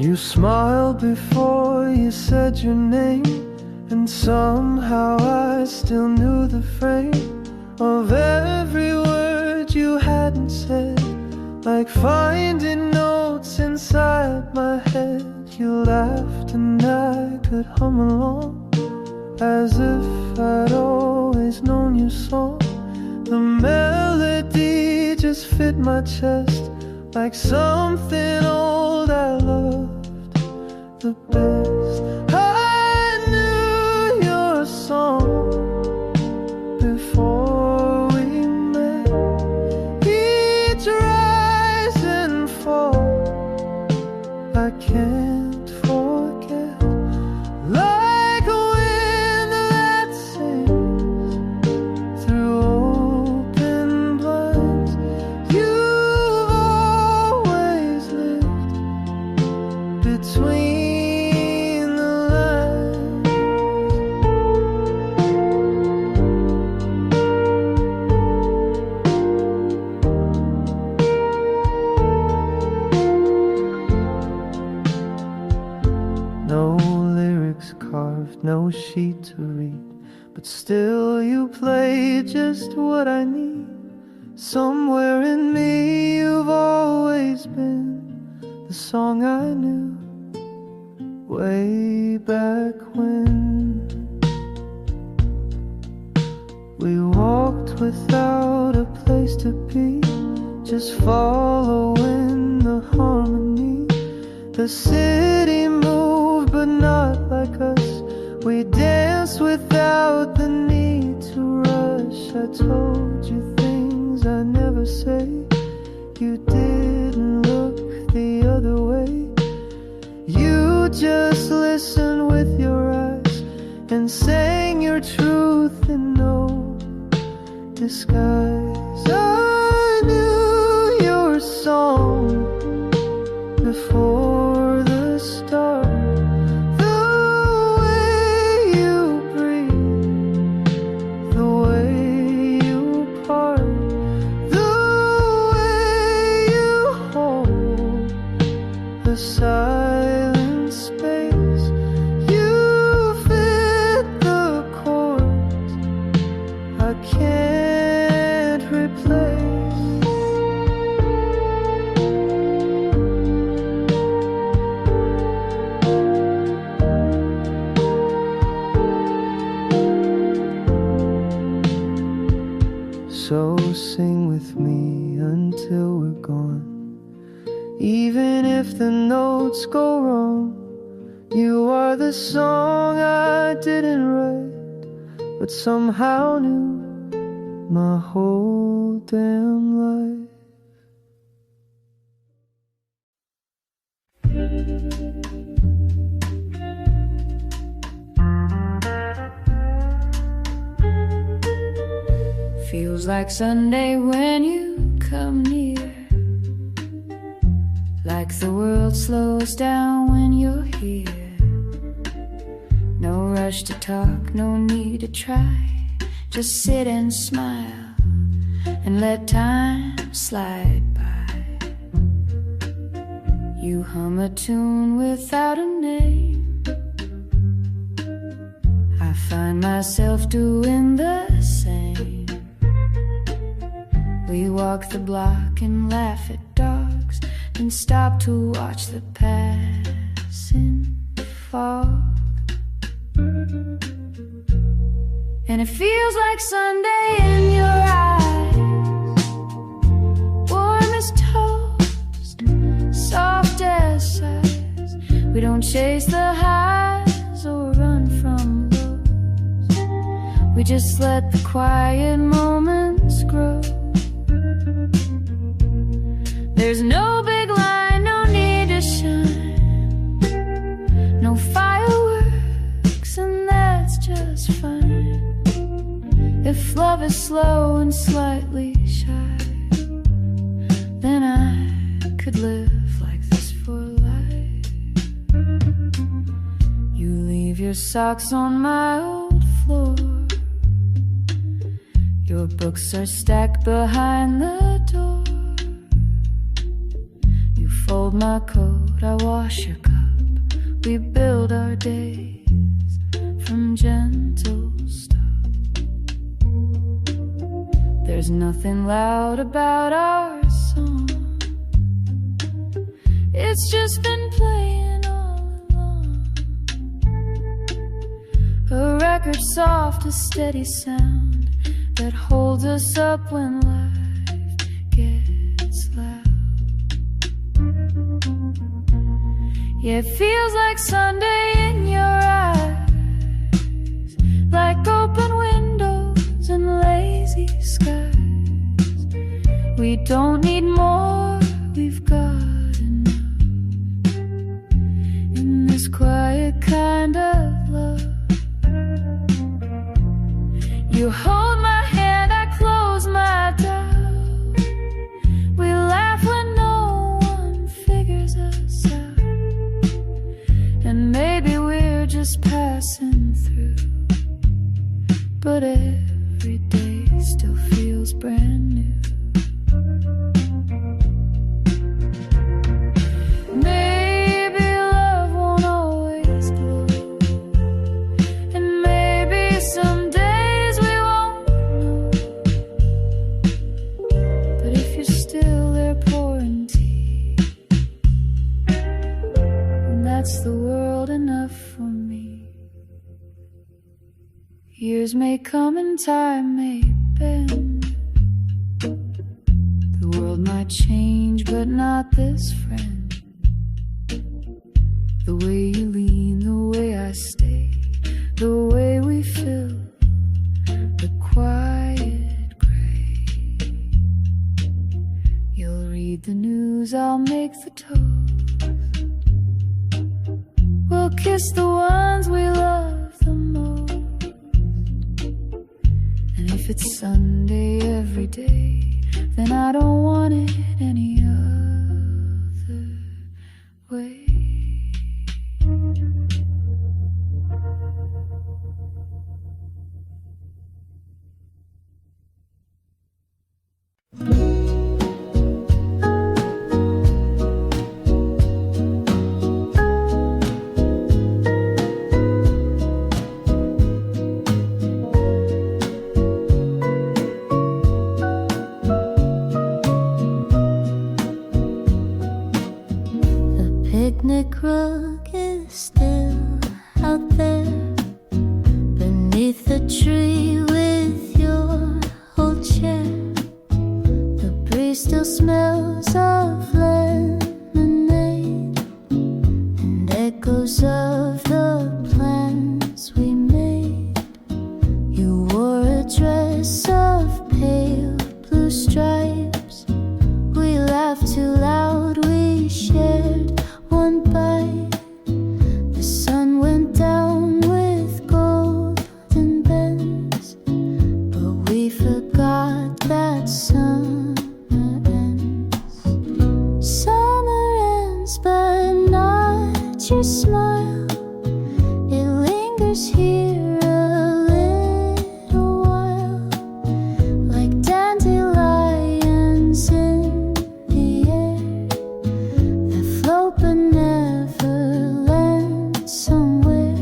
You smiled before you said your name, and somehow I still knew the frame of every word you hadn't said. Like finding notes inside my head. You laughed and I could hum along, as if I'd always known your song. The melody just fit my chest, like something old I loved the best. I knew your song before we met. Each rise and fall I can't forget. Like a wind that sings through open blinds, you've always lived between the lines. No lyrics carved, no sheet to read, but still you play just what I need. Somewhere in me you've always been the song I knew way back when. We walked without a place to be, just following the harmony. The city moved but not like us. We danced without the need to rush. I told you things I never say. You didn't look the other way. You just listened with your eyes and sang your truth in no disguise. I knew your song before the start. The way you breathe, the way you part, the way you hold the silent space. You fit the chords I can't replace. So sing with me until we're gone. Even if the notes go wrong, you are the song I didn't write, but somehow knew my whole damn life. Feels like Sunday when you come near, like the world slows down when you're here. No rush to talk, no need to try. Just sit and smile and let time slide by. You hum a tune without a name. I find myself doing the same. We walk the block and laugh at dogs, and stop to watch the passing fog. And it feels like Sunday in your eyes, warm as toast, soft as sighs. We don't chase the highs or run from lows. We just let the quiet moments grow. There's no big line, no need to shine, no fireworks, and that's just fine. If love is slow and slightly shy, then I could live like this for life. You leave your socks on my old floor. Your books are stacked behind the door. fold my coat, I wash your cup. We build our days from gentle stuff. There's nothing loud about our song. It's just been playing all along. A record soft, a steady sound that holds us up when life gets loud. Yeah, it feels like Sunday in your eyes, like open windows and lazy skies. We don't need more, we've got enough in this quiet kind of love. You hold my hand, I close my doubt. We laugh when no one figures us out. And maybe we're just passing through, but every day still feels brand new. Maybe love won't always glow, and maybe some days we won't know. But if you're still there pouring tea, then that's the world enough for me. Years may come and time may bend. The world might change, but not this friend. The way you lean, the way I stay, the way we fill the quiet gray. You'll read the news, I'll make the toast. We'll kiss the ones we love the most. And if it's Sunday every day, then I don't want it any other way. Picnic rug is still out there beneath the tree with your old chair. The breeze still smells of lemonade and echoes of the plans we made. You wore a dress of pale blue stripes. We laughed too loud, we shared one bite. The sun went down with golden bends, but we forgot that summer ends. Summer ends, but not your smile. It lingers here a little while, like dandelions in the air that float but never land somewhere.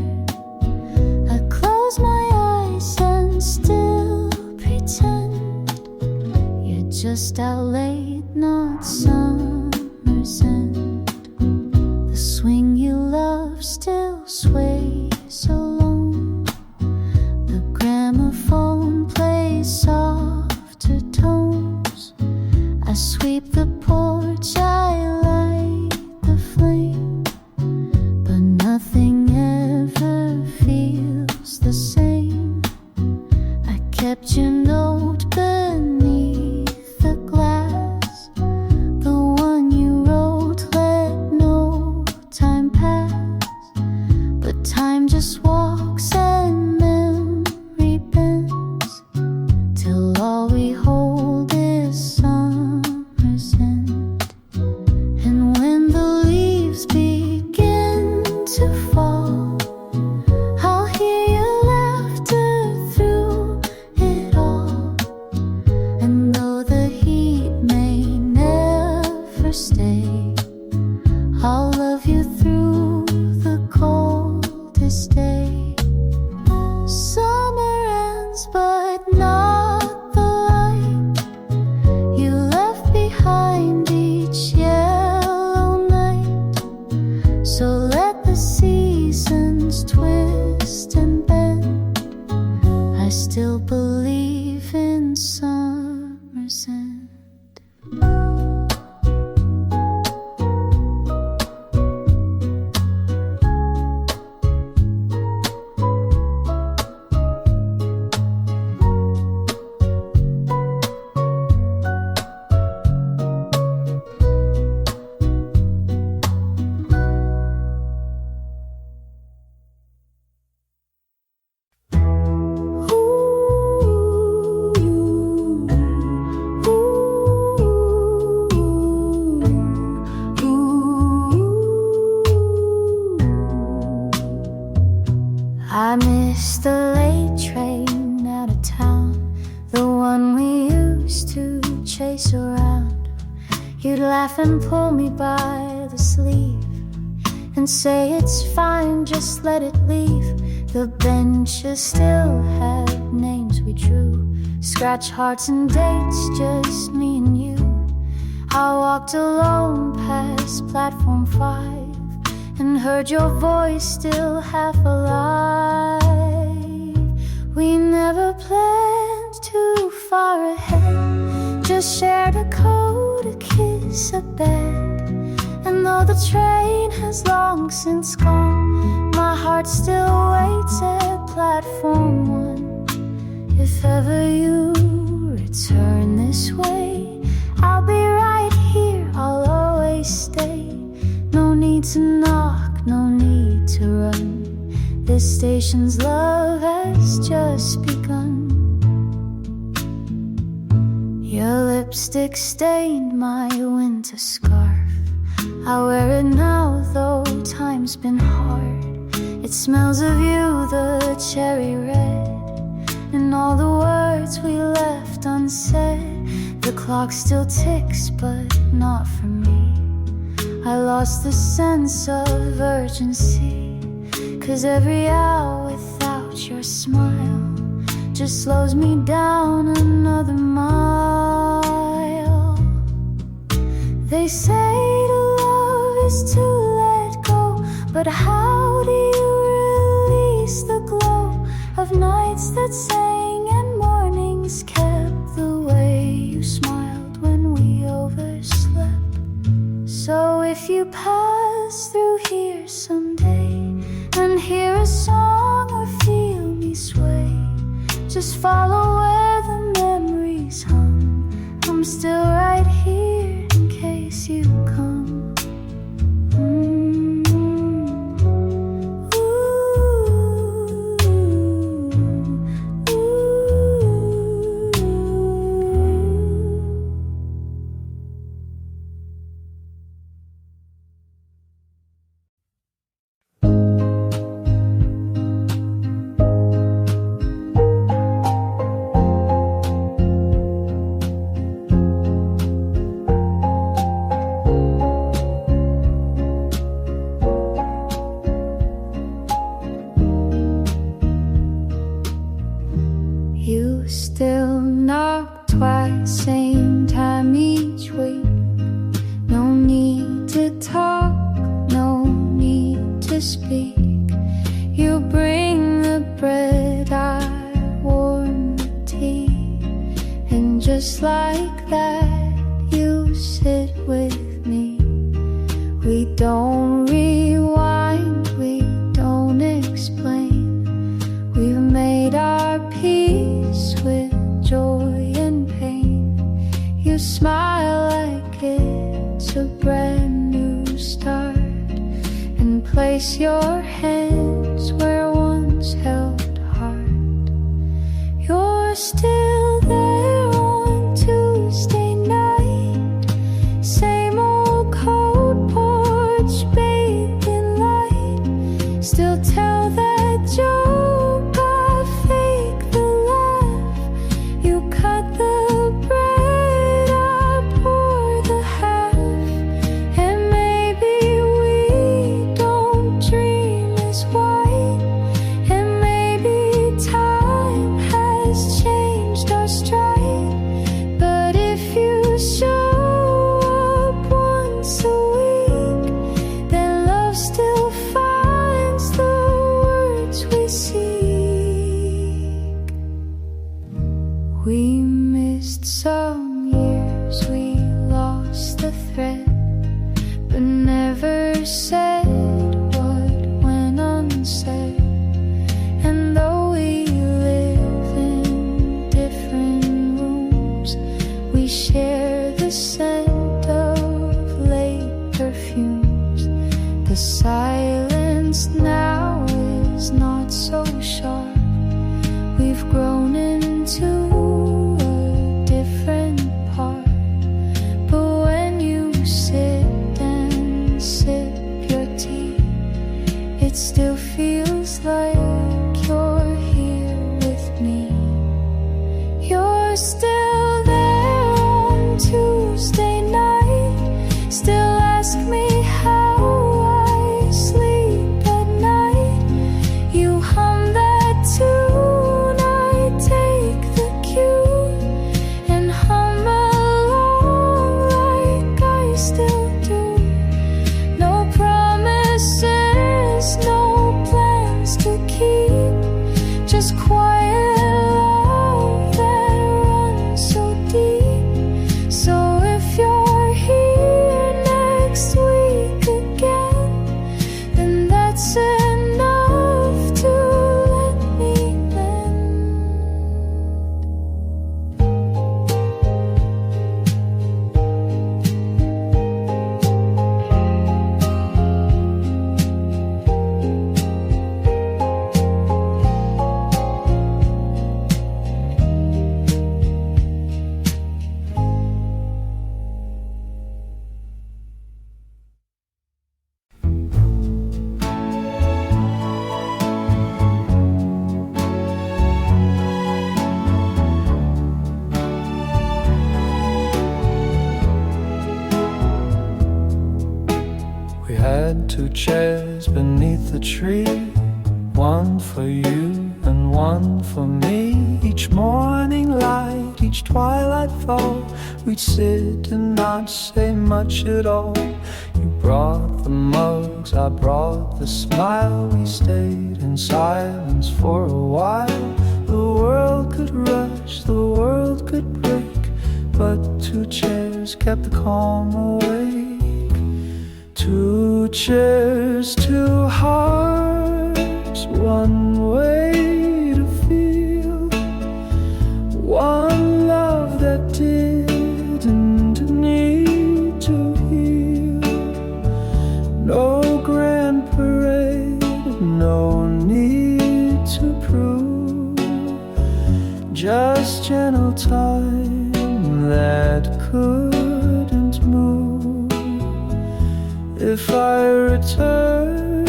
I close my eyes and still pretend you're just out late, not summer's end. The swing you love still sways alone. The gramophone plays softer tones. I sweep the porch, I light the flame, but nothing ever feels the same. I kept your note beneath the glass, the one you wrote, let no time pass. love you through the coldest day. Summer ends, but not the light you left behind each yellow night. So let the seasons twist and bend. I still believe in summer's end. I miss the late train out of town, the one we used to chase around. You'd laugh and pull me by the sleeve and say it's fine, just let it leave. The benches still have names we drew, scratch hearts and dates, just me and you. I walked alone past platform 5 and heard your voice still half alive. We never planned too far ahead, just shared a coat, a kiss, a bed. And though the train has long since gone, my heart still waits at platform 1. If ever you return this way, I'll be right here, I'll always stay. No need to knock, no need to run. This station's love has just begun. Your lipstick stained my winter scarf. I wear it now, though time's been hard. It smells of you, the cherry red, and all the words we left unsaid. The clock still ticks, but not for me. I lost the sense of urgency, 'cause every hour without your smile just slows me down another mile. They say to love is to let go, but how do you release the glow of nights that sang and mornings kept the way you smiled when we overslept? So if you pass through here someday and hear a song or feel me sway, just follow where the memories hum. I'm still right here in case you come. You still knock twice, same time each week. No need to talk, no need to speak. You bring the bread, I warm the tea, and just like that you sit with me. We don't rewind, we don't explain. We've made our peace with joy and pain. You smile like it's a brand new start, and place your hands where once held heart. You're still there on Tuesday night, same old cold porch bathed in light. Still tell that joke, I fake the laugh. You cut the bread, I pour the half, and maybe we silence now is not so sharp. We've grown into a different part. But when you sit and sip your tea, it still feels like you're here with me. You're still there on Tuesday night, still ask me how I sleep at night. You hum that tune, I take the cue and hum along like I still do. No promises, no plans to keep, just quiet love that runs so deep. So if you're here next week again, then that's enough to let me mend. We had 2 chairs beneath the tree, one for you and one for me. Each morning light, each twilight fall, we'd sit and not say much at all. You brought the mugs, I brought the smile. We stayed in silence for a while. The world could rush, the world could break, but 2 chairs kept the calm awake. 2 chairs, 2 hearts, one way to feel, one love that didn't need to heal. No grand parade, no need to prove, just gentle time that couldn't move. If I return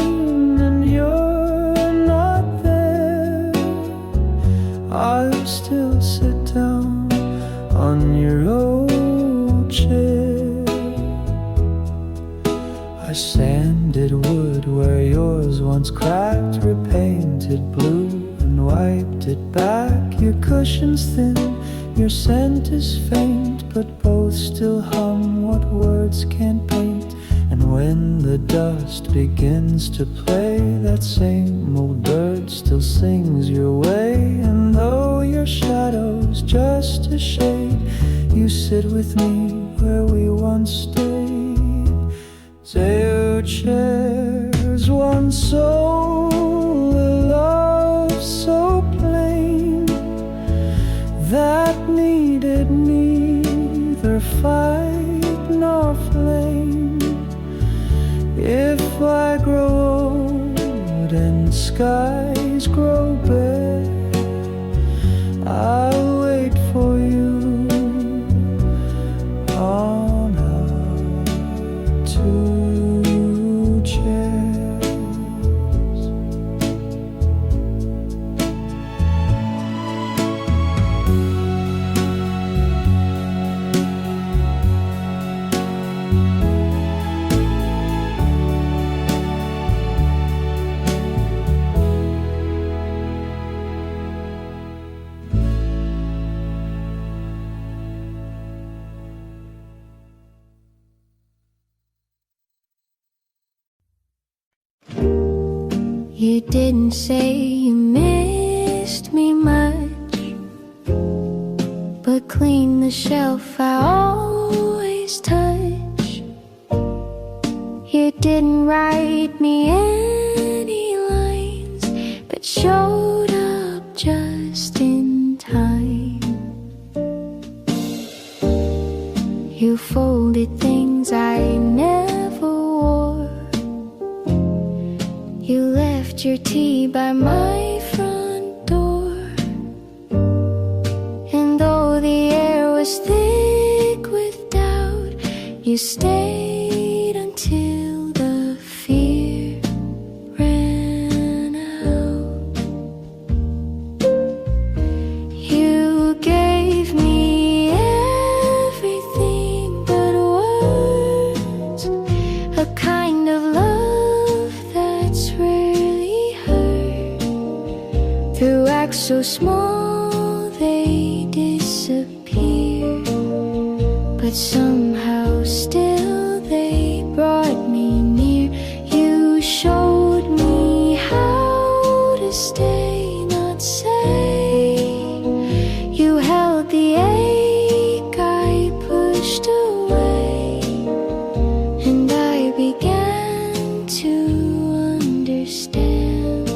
and you're not there, I'll still sit down on your old chair. I sanded wood where yours once cracked, repainted blue and wiped it back. Your cushion's thin, your scent is faint, but both still hum what words can't paint. And when the dust begins to play, that same old bird still sings your way. And though your shadow's just a shade, you sit with me where we once stayed. 2 chairs, one soul, a love so plain that needed neither fight nor flame. If I grow old and skies grow bare, I'll wait for you on our 2 chairs. You didn't say you missed me much, but clean the shelf I always touch. You didn't write me any lines, but showed up just in time. You folded things I never wore You left your tea by my front door, and though the air was thick with doubt, you stayed until the fear ran out. You gave me everything but words, a kind of love that's rarely heard. Through acts so small they disappear, but somehow still they brought me near. You showed me how to stay, not say. You held the ache I pushed away, and I began to understand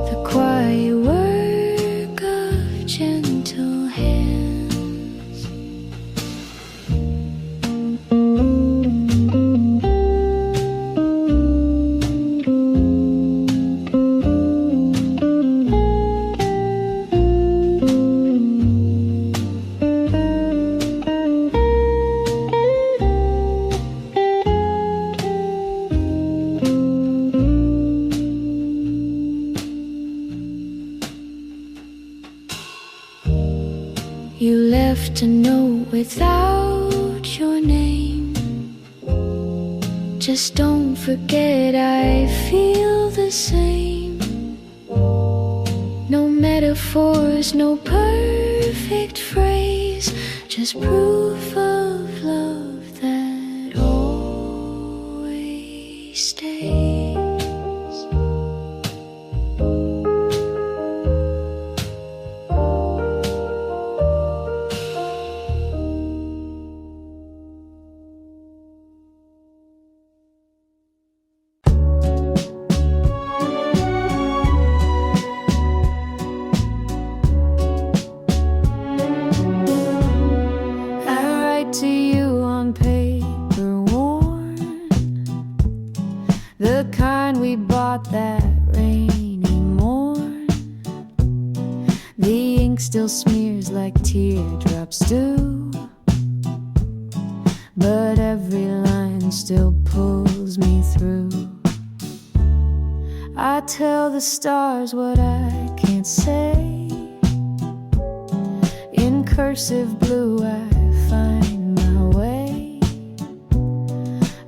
the quiet work of gentle hands. You left a note without your name. Just don't forget I feel the same. No metaphors, no perfect phrase, just proof of love that always stays. To you on paper worn, the kind we bought that rainy morn. The ink still smears like teardrops do, but every line still pulls me through. I tell the stars what I can't say. In cursive blue I find my way.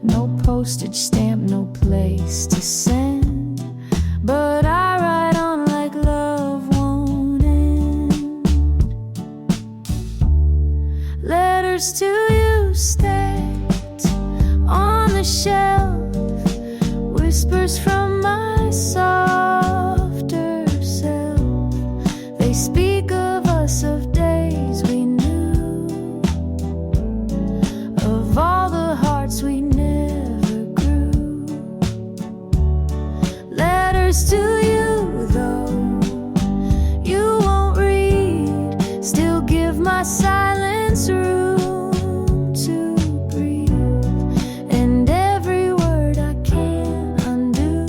No postage stamp, no place to send, but I write on like love won't end. Letters to you stacked on the shelf, whispers from my softer self. They speak of us, of days we knew, of all the hearts we never grew. Letters to you, though you won't read, still give my silence room to breathe, and every word I can't undo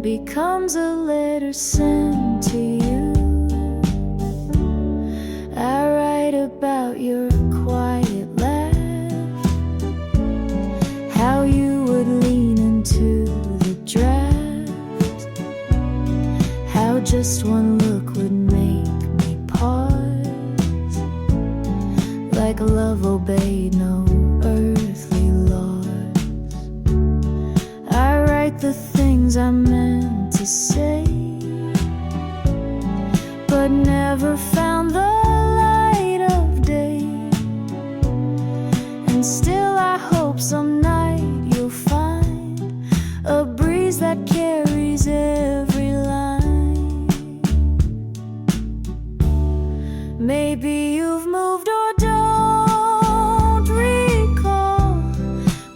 becomes a letter sent to you. I write about your quiet laugh, how you would lean into the draft, how just one look would make me pause, like love obeyed no earthly laws. I write the things I meant to say, but never found the light of day. And still I hope some night you'll find a breeze that carries every line. Maybe you've moved or don't recall,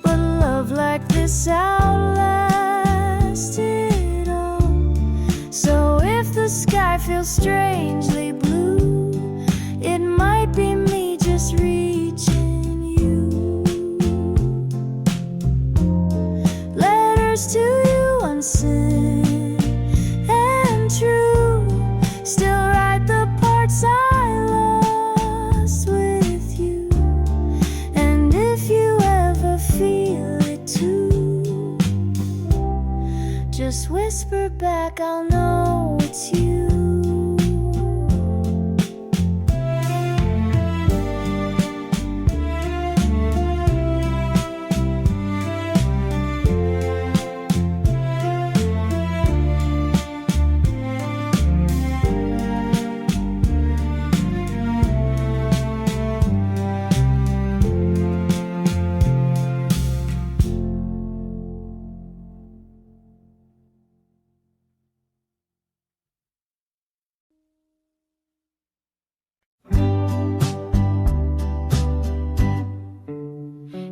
but love like this outlasted all. So if the sky feels strangely blue, it might be me just reaching you. Letters to you unseen and true. Still write the parts I lost with you. And if you ever feel it too, just whisper back, I'll know it's you.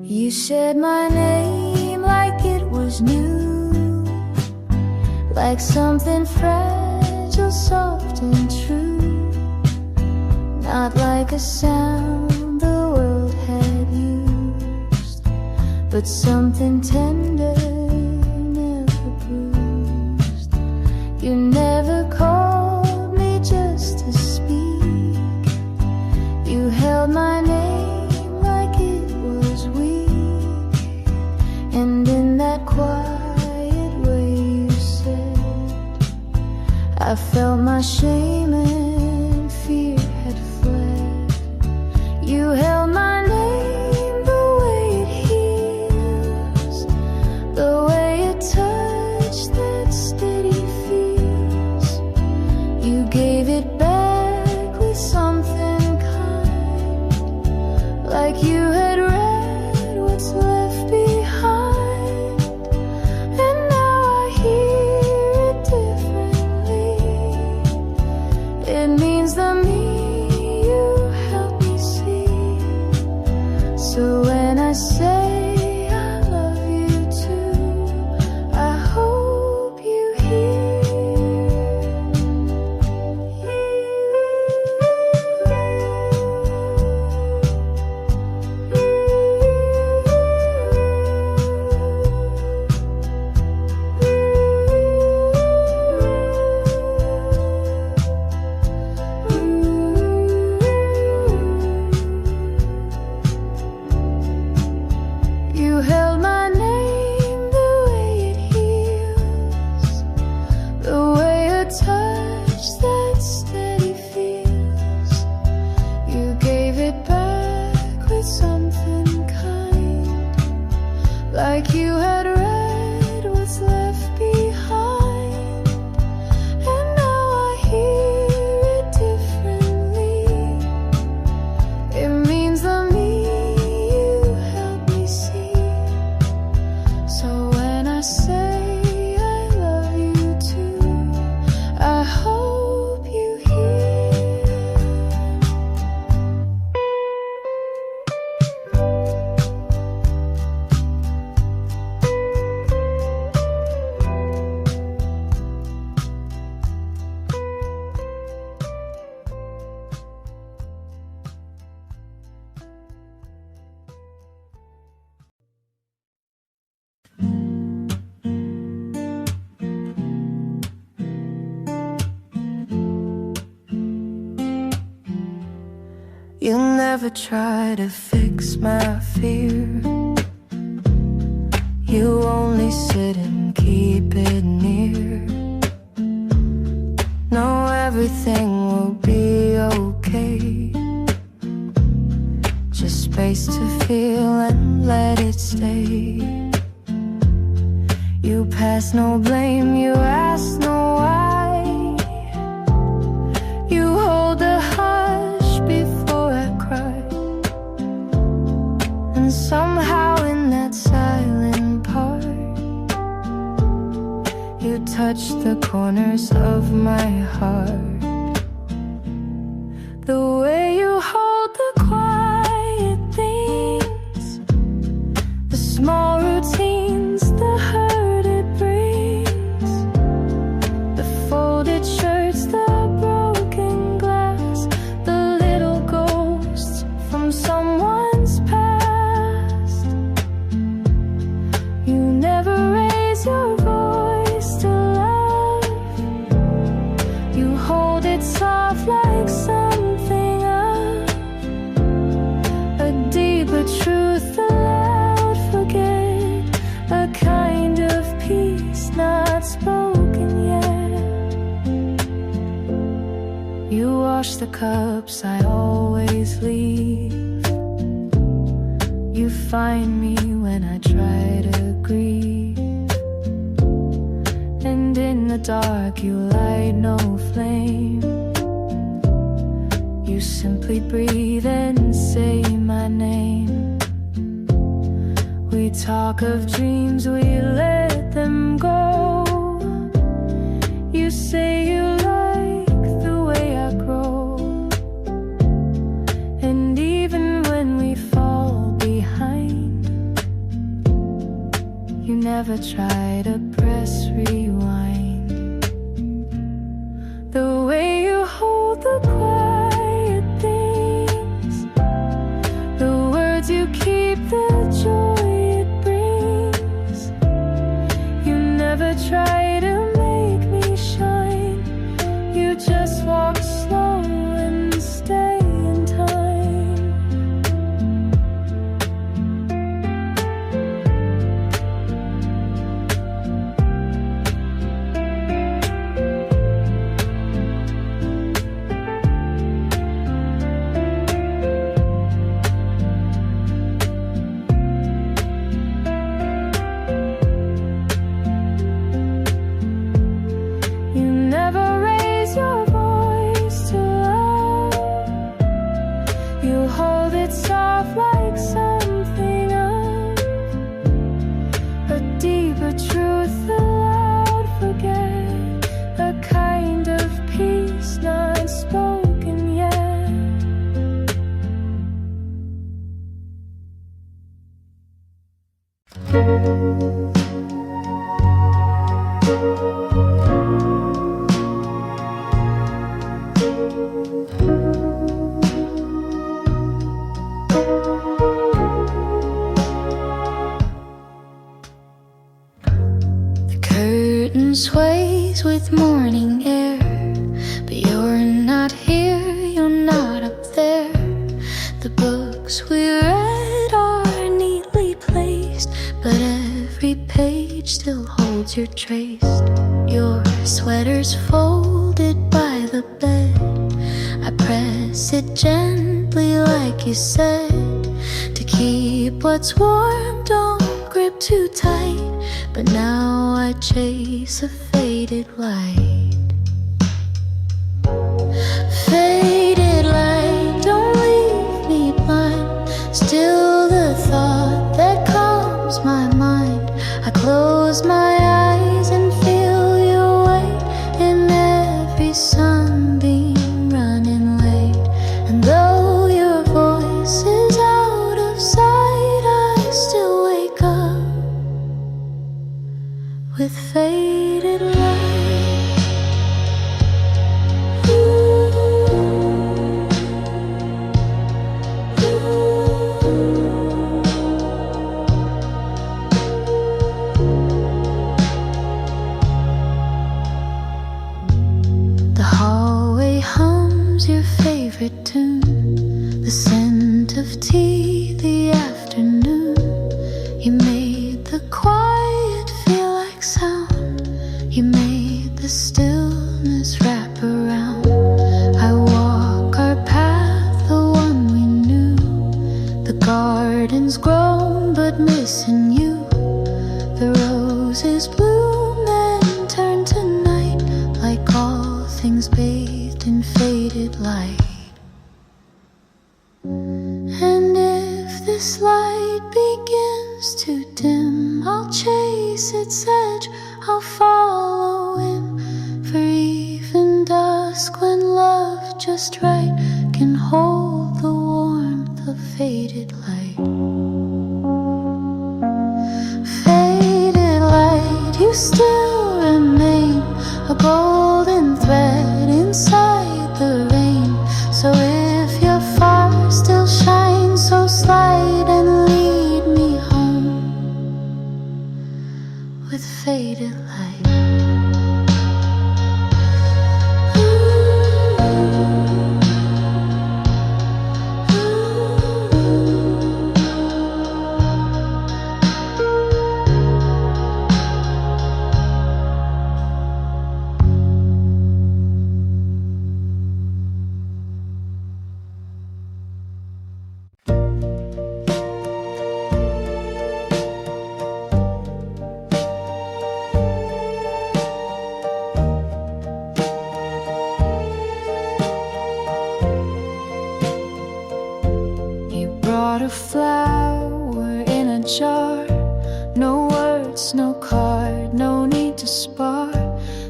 You said my name like it was new, like something fragile, soft and true, not like a sound the world had used, but something tender, never bruised. You never called me just to speak. You held my name like it was weak, and in that quiet way you said, I felt my shame and fear had fled. You held my name the way it heals, the way it touched that steady feels. You gave it back with something kind, like you had read what's left behind. And now I hear it differently. It means the me you helped me see. So when I say I love you too, I hope you You held my name the way it heals, the way a touch that steady feels. You gave it back with something kind, like you had read what's left behind. And now I hear it differently. It means the me you helped me see. So when I say I love you too, I hope you hear. You never try to fix my fear. You only sit and keep it near. Know everything will be okay. Just space to feel and let it stay. You pass no blame, you ask no why. You hold the hush before I cry. And somehow in that silent part, you touch the corners of my heart. The way you hold the quiet things, the small routines, the hurt it brings, the folded shirts, the broken glass, the little ghosts from someone's past. You never raise your the cups I always leave. You find me when I try to grieve, and in the dark you light no flame. You simply breathe and say my name. We talk of dreams, we let them go. You say you like the way I grow, and even when we fall behind, you never try to press rewind. The way you hold the quiet things, the words you keep, the joy it brings. You never try to make me shine. You just walk slow and stay in time. You never raise your voice too loud. You hold it soft like something of a deeper truth, the loud forget, a kind of peace not spoken yet. The curtain sways with morning air, but you're not here, you're not up there. The books we read are neatly placed, but every page still holds your trace. Your sweater's folded by the bed. I press it gently like you said, to keep what's warm, don't grip too tight. But now I chase a faded light. Faded light, don't leave me blind. Still the thought that calms my mind. I close my eyes and feel your weight in every sunbeam running late. And though your voice is out of sight, I still wake up with faded light. The hallway hums your favorite tune, the scent of tea, the afternoon. You made the quiet feel like sound. You made the stillness wrap around. I walk our path, the one we knew. The garden's grown, but missing you. The roses bloom and turn to night, like all things bathed in faded light. And if this light begins to dim, I'll chase its edge, I'll follow him. For even dusk, when love just right can hold the warmth of faded light. Faded light, you still remain a golden thread inside the rain. So if you're far, still shine so slight and lead me home with faded light. had no need to spar.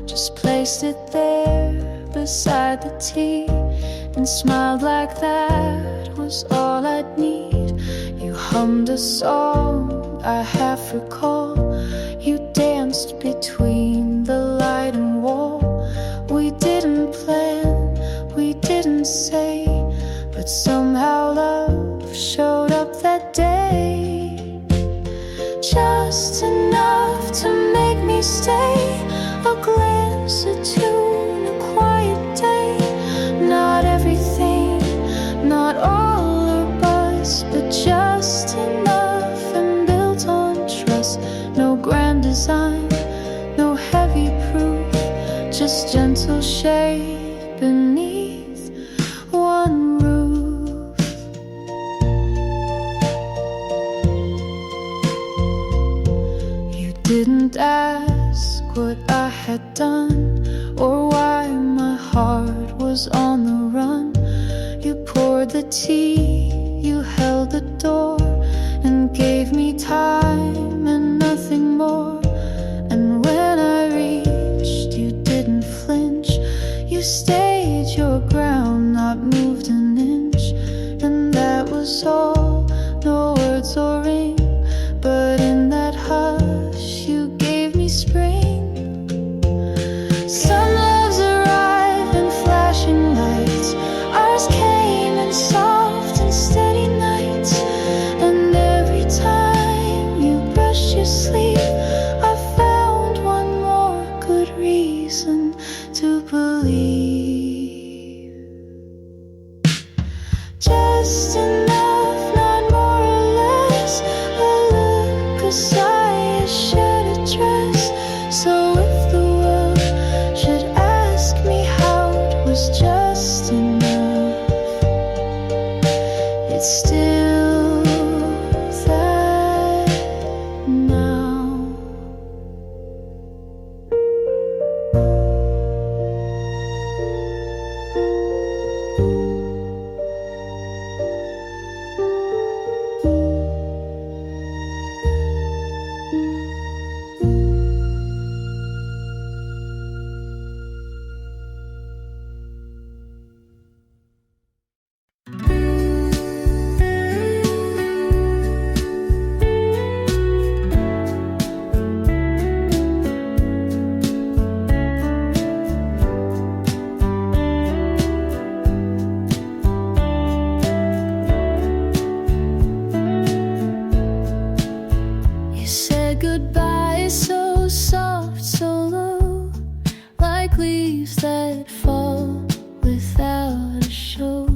Just placed it there beside the tea and smiled like that was all I'd need. You hummed a song I half recall. You danced between the light and wall. We didn't plan, we didn't say, but somehow love showed up that day. Just enough to make me stay. A glance, a tune, a quiet day. Not everything, not all or buzz, but just enough and built on trust. No grand design, no heavy proof, just gentle shade beneath one roof. You didn't ask what I had done or why my heart was on the run. You poured the tea, you held the door, and gave me time and nothing more. And when I reached, you didn't flinch. You stayed your ground, not moved an inch. And that was all, no words or ring, but in that hush you gave me spring. Some loves arrive in flashing lights. Ours came in soft and steady nights. And every time you brushed your sleeve, I found one more good reason to believe. Just enough, not more or less. A look, a sigh, a shared address. So if the world should ask me how it was just enough, it's still that now. You said goodbye so soft, so low, like leaves that fall without a show.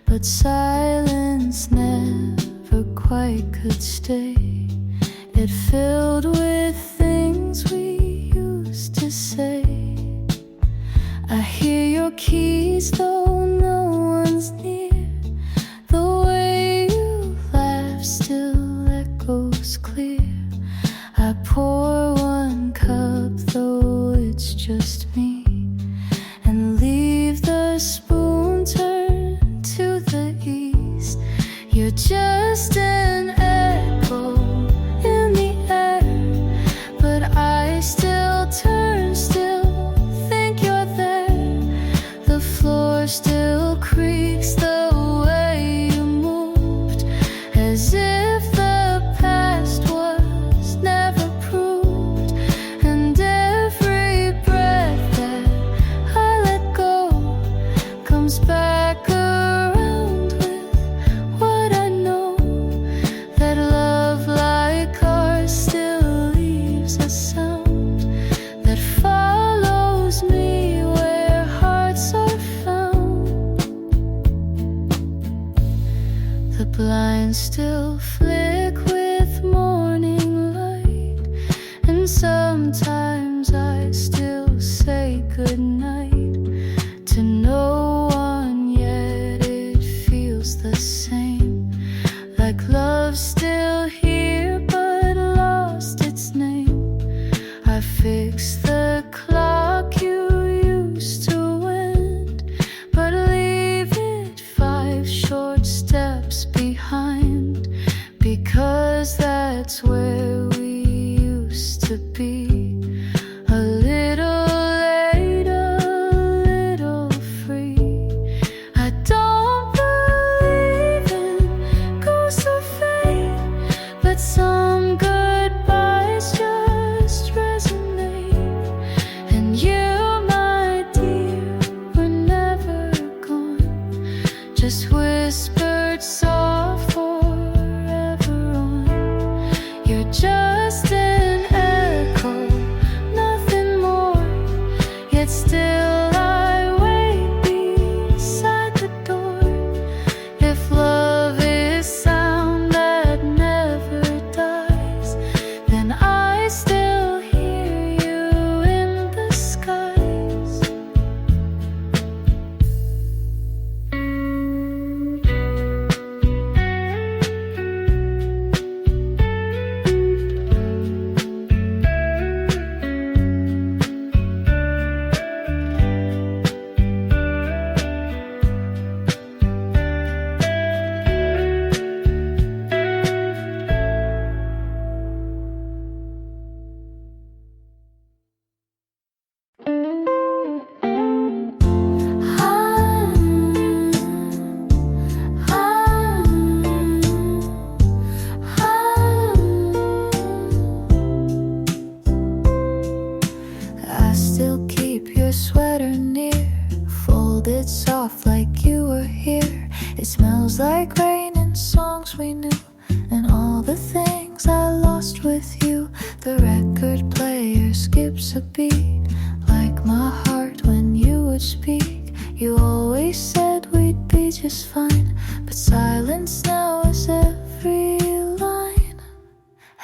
But silence never quite could stay. It filled with things we used to say. I hear your keys though no one's near. The way you laugh still echoes clear. I pour one cup though it's just me, and leave the spoon turned to the east. You're just an echo in the air, but I still turn, still think you're there. The floor still creaks the way you moved, as if the past was never proved. And every breath that I let go comes back around with what I know, that love like ours still leaves a sound that follows me where hearts are found. The blinds still flick with morning light, and sometimes I still say goodnight to no one, yet it feels the same. Like love's still here but lost its name. I fix the clock you used to wind, but leave it 5 short steps behind, because that's where we used to be. it soft like you were here. It smells like rain and songs we knew, and all the things I lost with you. The record player skips a beat, like my heart when you would speak. You always said we'd be just fine, but silence now is every line.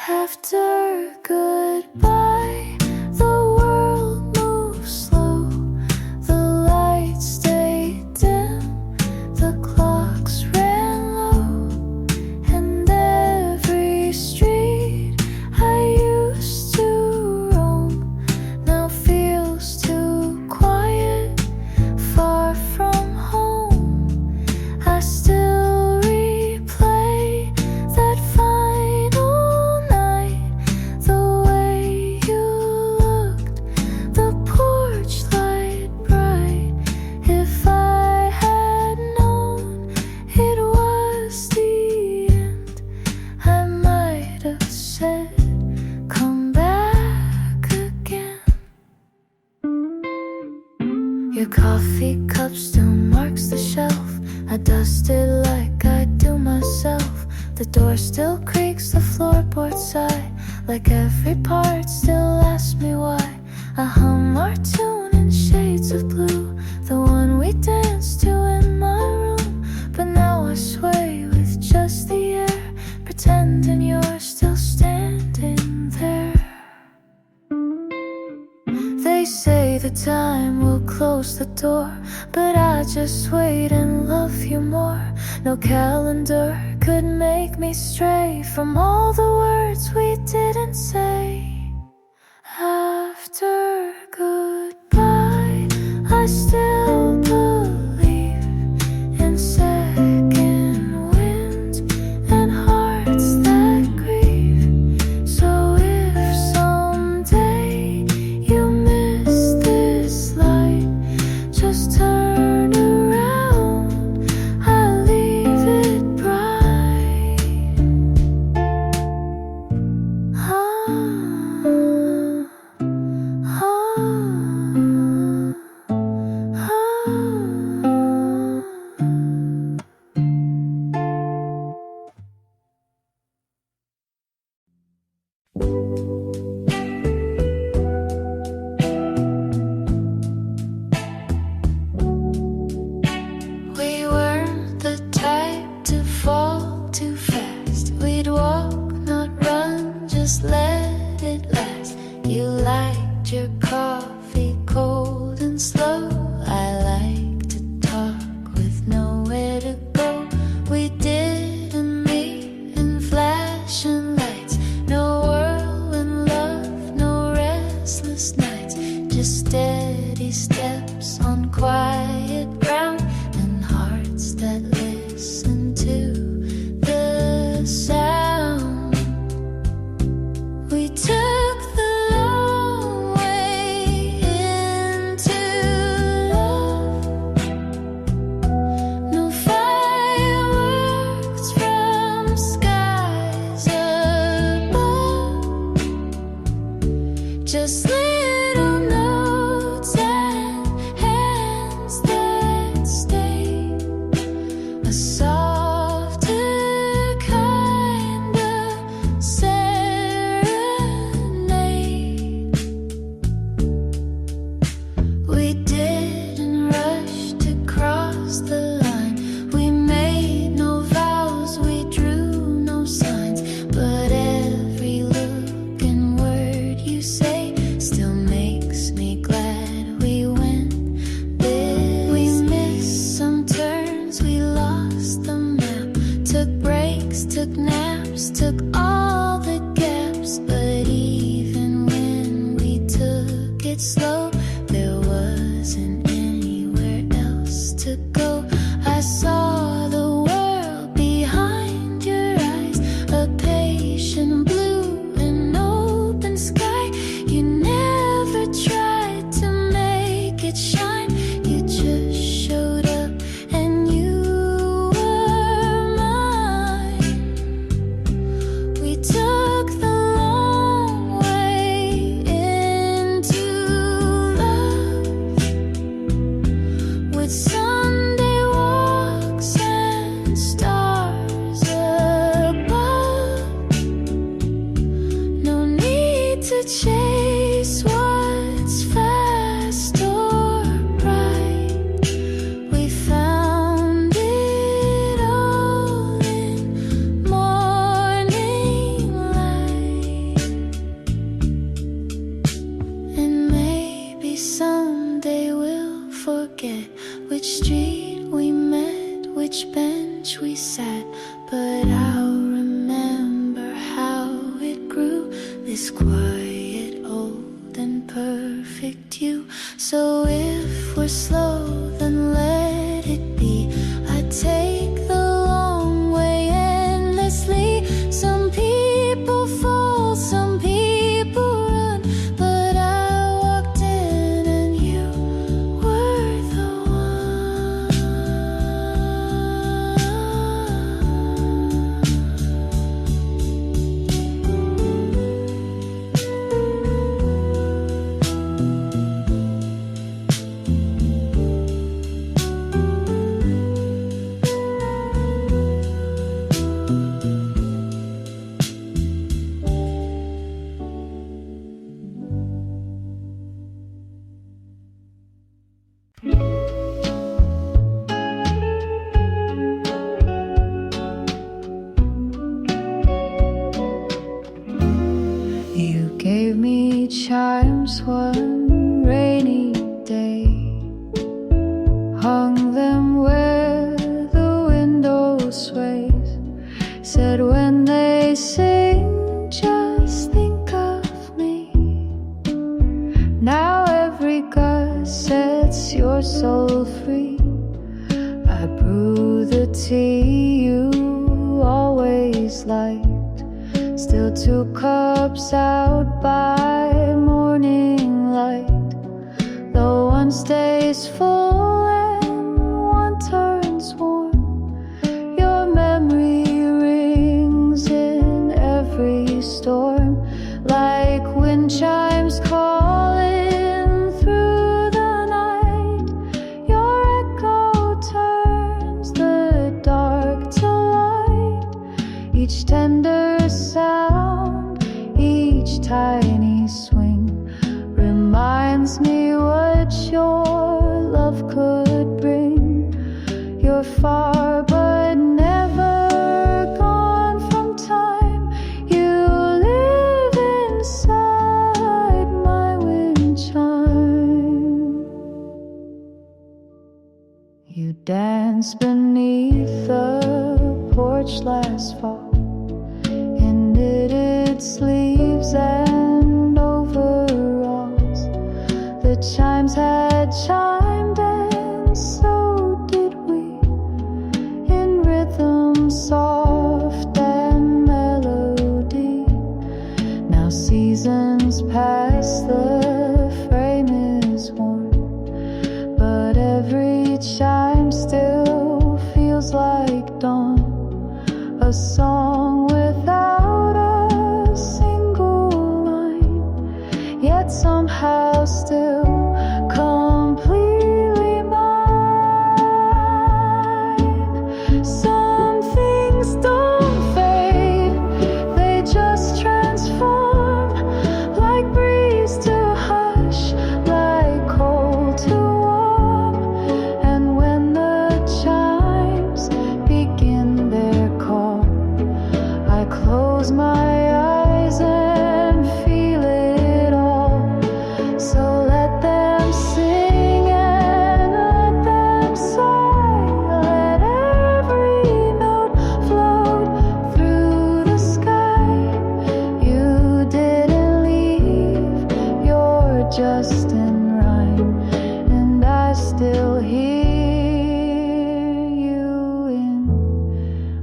After goodbye, the world moves slow. The lights stayed dim, the clocks ran low, and every street I used to roam now feels too quiet, far from home. I still replay that final night, the way you looked, the porch light bright. If I had known it was the end, I might have said, come back again. Your coffee cup still marks the shelf. I dust it like I do myself. The door still creaks, the floorboards sigh, like every part still asks me why. I hum our tune in shades of blue, the one we danced to in my room. But now I sway with just the air, pretending you're still standing there. They say the time will close the door, but I just wait and love you more. No calendar could make me stray from all the words we didn't say. After goodbye, I still believe in second winds and hearts that grieve. So if someday you miss this light, just turn around, I'll leave it bright. We weren't the type to fall too fast. We'd walk, not run, just let it last. You liked your coffee cold and slow. I like to talk with nowhere to go. We didn't meet in flashing lights. No whirlwind love, no restless nights. Just steady steps on quiet ground, and hearts that listen to the sound. We took the long way into love. No fireworks from skies above, just little notes and hands that stay. A softer kind of serenade. We didn't rush to cross the line. We made no vows, we drew no signs. But every look and word you say still makes me glad we went this. We missed some turns, we lost the map. Took breaks, took naps, took all the gaps. But even when we took it slow, there wasn't anywhere else to go. I saw the world behind your eyes, a patient blue and open sky. You never tried to make it shine, you just showed up and you were mine. We took the long way into forget which street we met, which bench we sat, but I'll remember how it grew, this quiet, old and perfect you. So if we're slow, then let it be. I take the long way endlessly. Some people fall, some people run, but I walked in and you were the You gave me chimes one rainy day, hung them where the window sways, said when they sing, just think of me. Now every gust sets your soul free. I brew the tea you always liked, still 2 cups out by morning light. Though one stays full and one turns warm, your memory rings in every storm, like wind chimes calling through the night. Your echo turns the dark to light, each tender sound, each tiny swing reminds me what your love could bring. You're far but never gone from time. You live inside my wind chime. You danced beneath the porch last fall, knitted sleeves and overalls. The chimes had chimed and so did we, in rhythm soft and melody. Now seasons pass, the frame is worn, but every chime still feels like dawn, a song without a single line, yet somehow still completely mine. Some things don't fade, they just transform, like breeze to hush, like cold to warm. And when the chimes begin their call, I close my eyes and feel it all. So let them sing and let them sigh, let every note float through the sky. You didn't leave, you're just in rhyme, and I still hear you in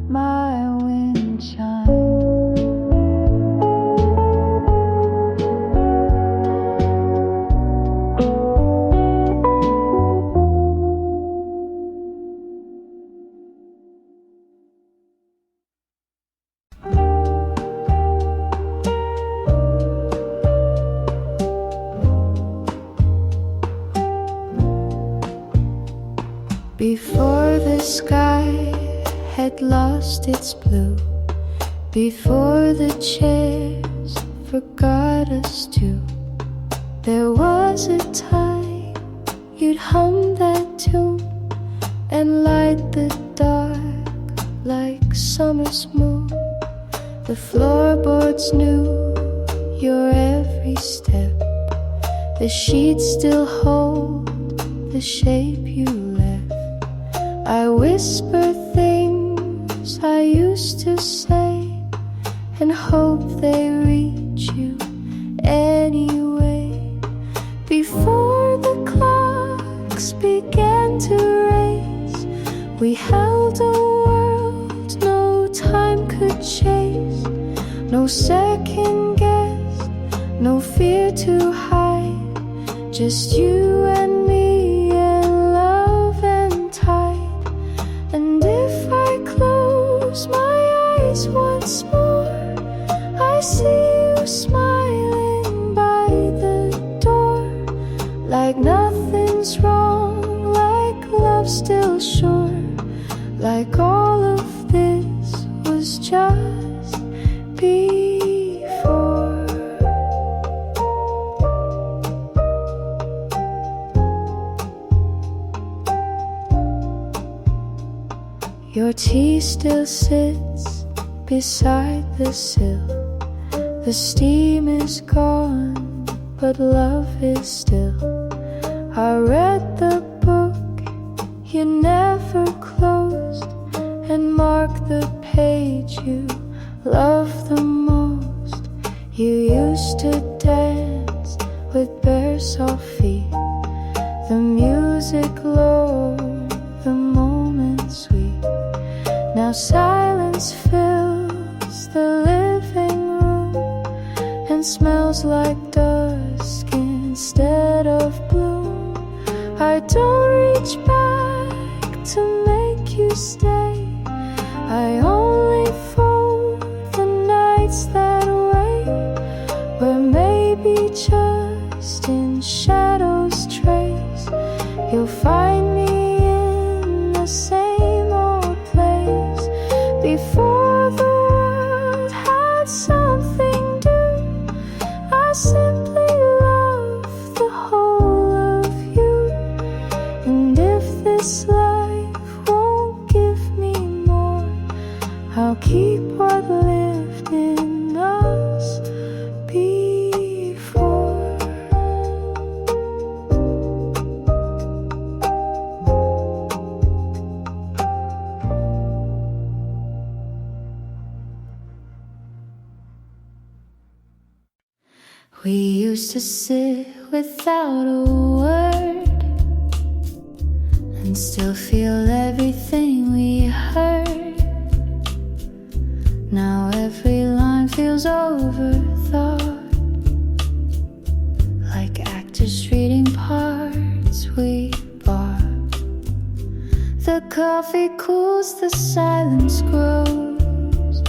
my wind chime. Before the sky had lost its blue, before the chairs forgot us too, there was a time you'd hum that tune and light the dark like summer's moon. The floorboards knew your every step, the sheets still hold the shape you left. I whisper things I used to say and hope they reach you anyway. Before the clocks began to race, we held a world no time could chase. No second guess, no fear to hide, just you and me and love and tide. And if I close my eyes once more, I see you smiling by the door. Like nothing's wrong, like love's still sure, like all of this was just before. Your tea still sits beside the sill. The steam is gone, but love is still. I read the book you never closed and marked the page you loved the most. You used to dance with bare soft feet, the music low, the moment sweet. Now silence fills the living room and smells like dusk instead of bloom. I don't reach back to make you stay, I only fold the nights that wait, where maybe just in shadows trace you'll find me in the same old place. Before the world had something new, I simply love the whole of you. And if this life won't give me more, I'll keep what lived in us before. We used to sit without a word and still feel everything we heard. Now every line feels overthought, like actors reading parts we bought. The coffee cools, the silence grows.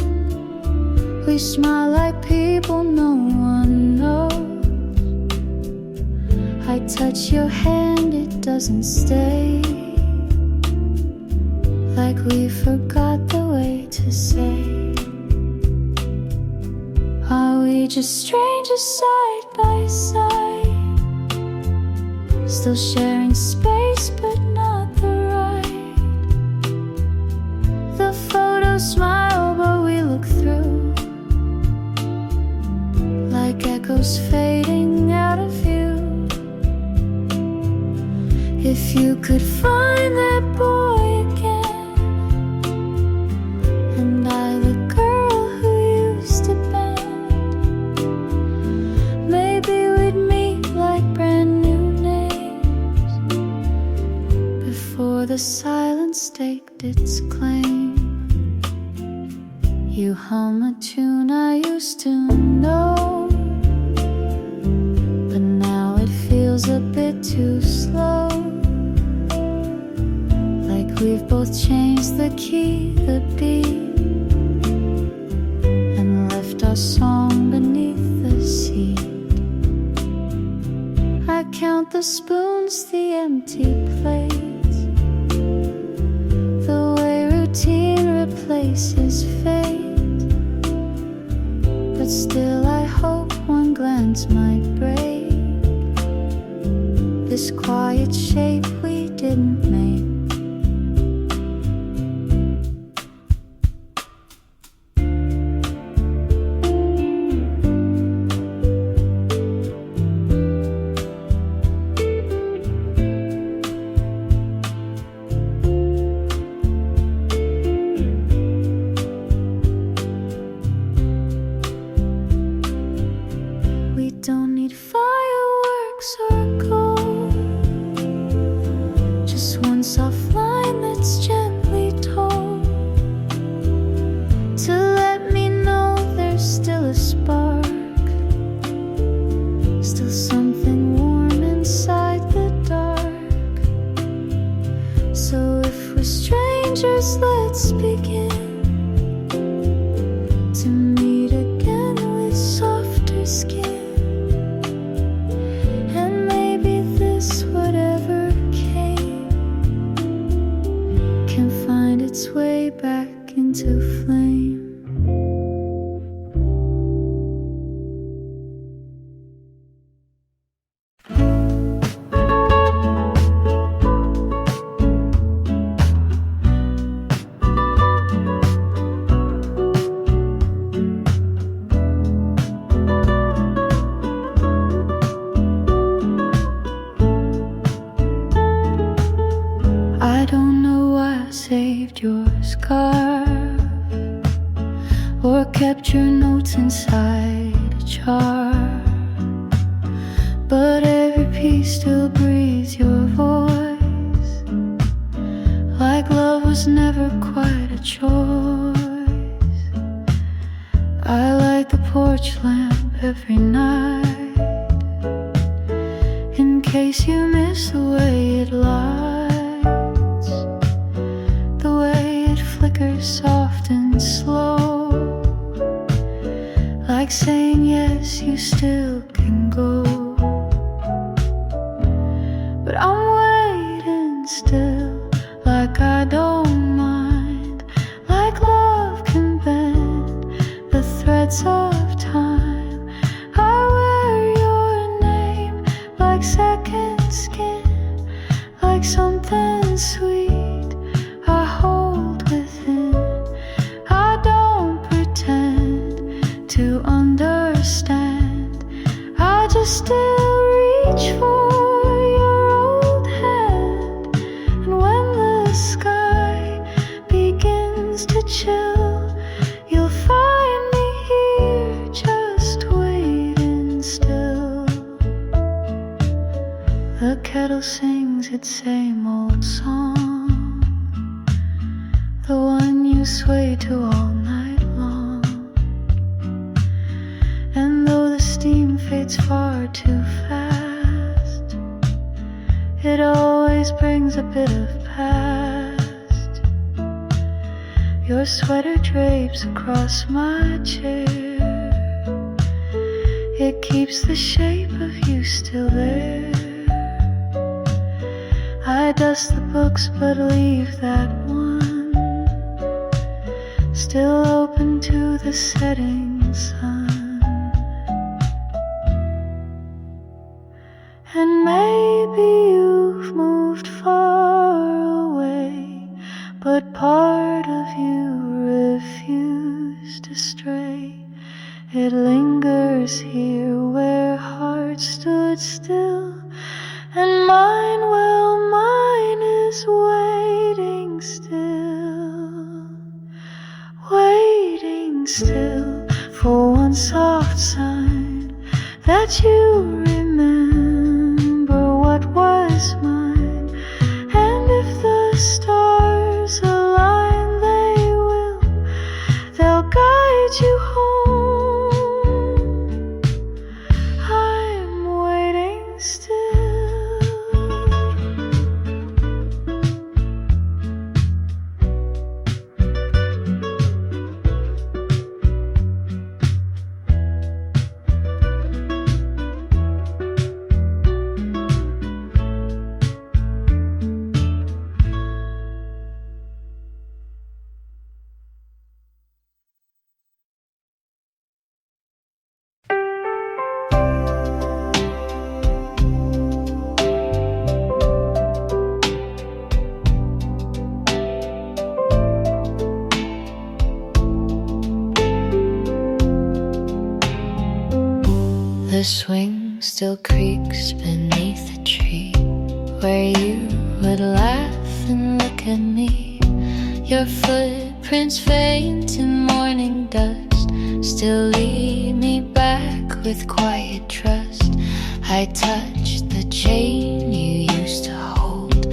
We smile like people no one knows. I touch your hand, it doesn't stay, like we forgot the way to say. Are we just strangers side by side, still sharing space but not the right? The photos smile but we look through, like echoes fading out of view. If you could find that boy again, and I the girl who used to bend, maybe we'd meet like brand new names, before the silence staked its claim. You hum a tune I used to know, but now it feels a bit too slow, like we've both changed the key, the beat, and left our song beneath the seat. I count the spoons, the empty plates, the way routine replaces fate. But still I hope one glance might break this quiet shape we didn't make. circle, just one soft line that's gently told to let me know there's still a spark, still something warm inside the dark. So if we're strangers, let's begin to meet again with softer skin. And maybe this whatever came can find its way back into flame. I don't know why I saved your scarf or kept your notes inside a jar, but every piece still breathes your voice, like love was never quite a choice. I light the porch lamp every night in case you miss the way it lights, the way it flickers soft and slow, like saying yes, you still can go. But I'm waiting still, like I don't mind, like love can bend the threads of time. I wear your name like second skin, like something sweet I hold within. I don't pretend to understand, I just still reach for your old hand. And when the sky begins to chill, you'll find me here just waiting still. The kettle sings its same old song, the one you sway to all night long. And though the steam fades far too fast, it always brings a bit of past. Your sweater drapes across my chair, it keeps the shape of you still there. I dust the books but leave that one still open to the setting sun. And maybe you've moved far away, but part of you refused to stray. It lingers here where hearts stood still, and mine, well, mine is waiting still, waiting still for one soft sign that you remember what was mine. And if the stars align, they will, they'll guide you home. I'm waiting still. The swing still creaks beneath a tree where you would laugh and look at me. Your footprints faint in morning dust still lead me back with quiet trust. I touched the chain you used to hold.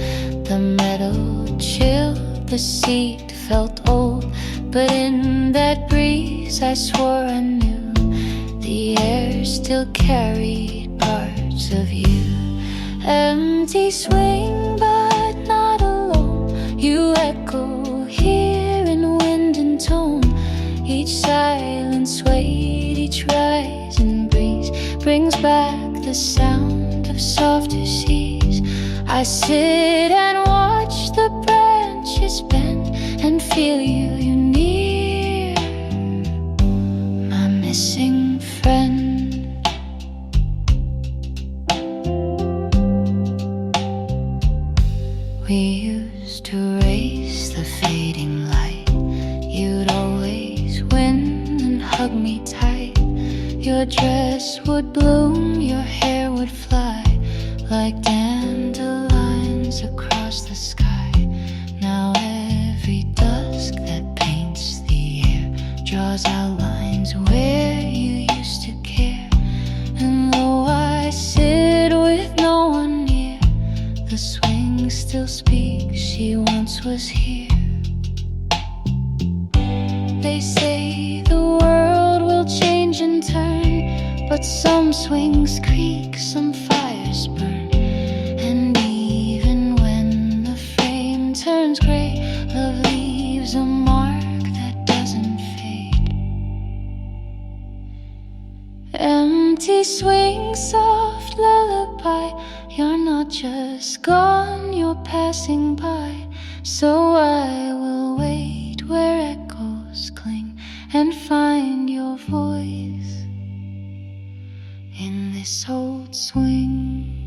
The metal chilled, the seat felt old. But in that breeze I swore I knew the air still carried parts of you. Empty swing but not alone. You echo here in wind and tone. Each silence wait, each rising breeze brings back the sound of softer seas. I sit and watch the branches bend and feel you near, my missing friend. We used to race the fading light. You'd always win and hug me tight. Your dress would bloom, your hair would fly like dandelions across the sky. Now every dusk that paints the air draws outlines where you used to care. And though I sit with no one near, the swing still speaks, she once was here. They say the world will change and turn, but some swings creak, some fires burn. And even when the frame turns gray, love leaves a mark that doesn't fade. Empty swing, soft lullaby. You're not just gone, you're passing by. So I will wait where echoes cling and find your voice in this old swing.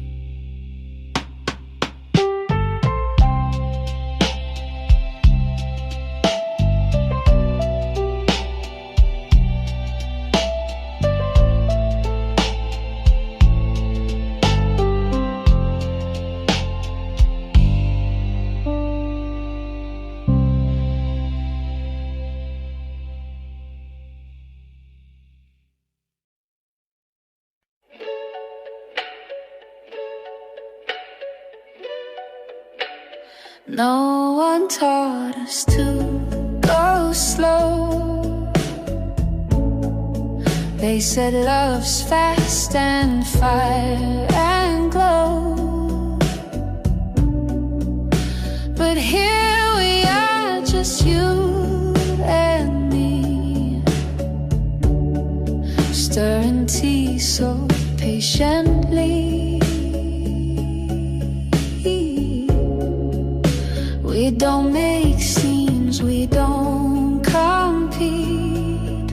No one taught us to go slow. They said love's fast and fire and glow. But here we are, just you and me, stirring tea so patiently. We don't make scenes, we don't compete.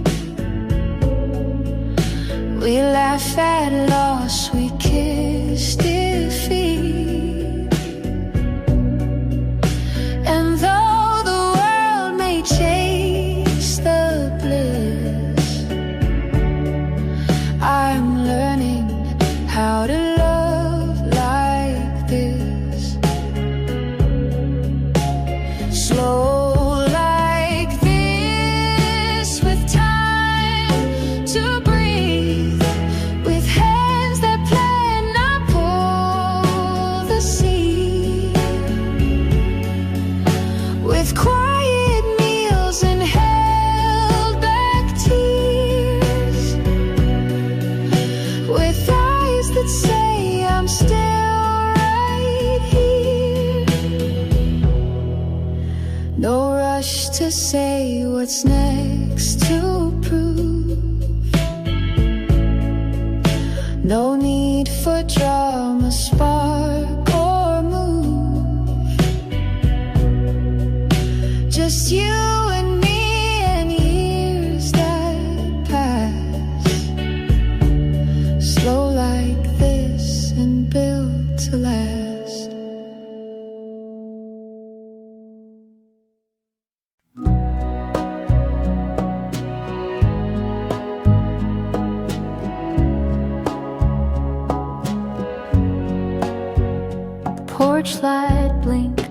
We laugh at loss, we kiss defeat. And though the world may chase the bliss, I'm learning how to love like this. Slow like this, with time to breathe, with hands that plan, not pull the sea, with quiet meals and held back tears, with eyes that say I'm still right here. No rush to say what's next to prove. No need for drama, spark or move. Just you and me and years that pass. Slow like this and built to last. Porch light blinked,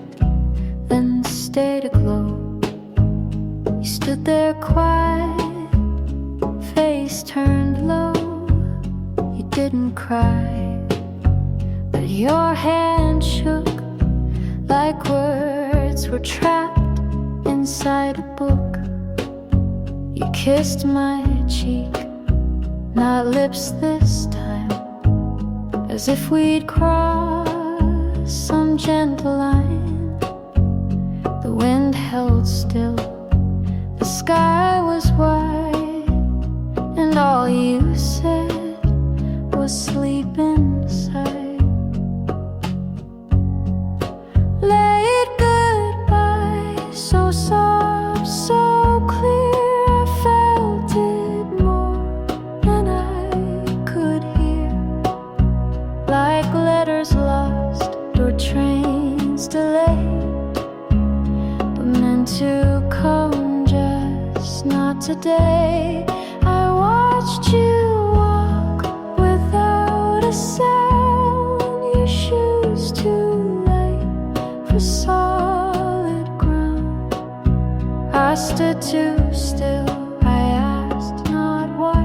then stayed aglow. You stood there quiet, face turned low. You didn't cry, Your hand shook like words were trapped inside a book. You kissed my cheek, not lips this time, as if we'd crossed some gentle line. The wind held still, the sky was white, and all you said was sleep inside. Late goodbye, so soft, so clear, I felt it more than I could hear. Like letters lost or trains delayed, but meant to come, just not today. I watched you walk without a sound, your shoes too light for solid ground. I stood too still, I asked not why,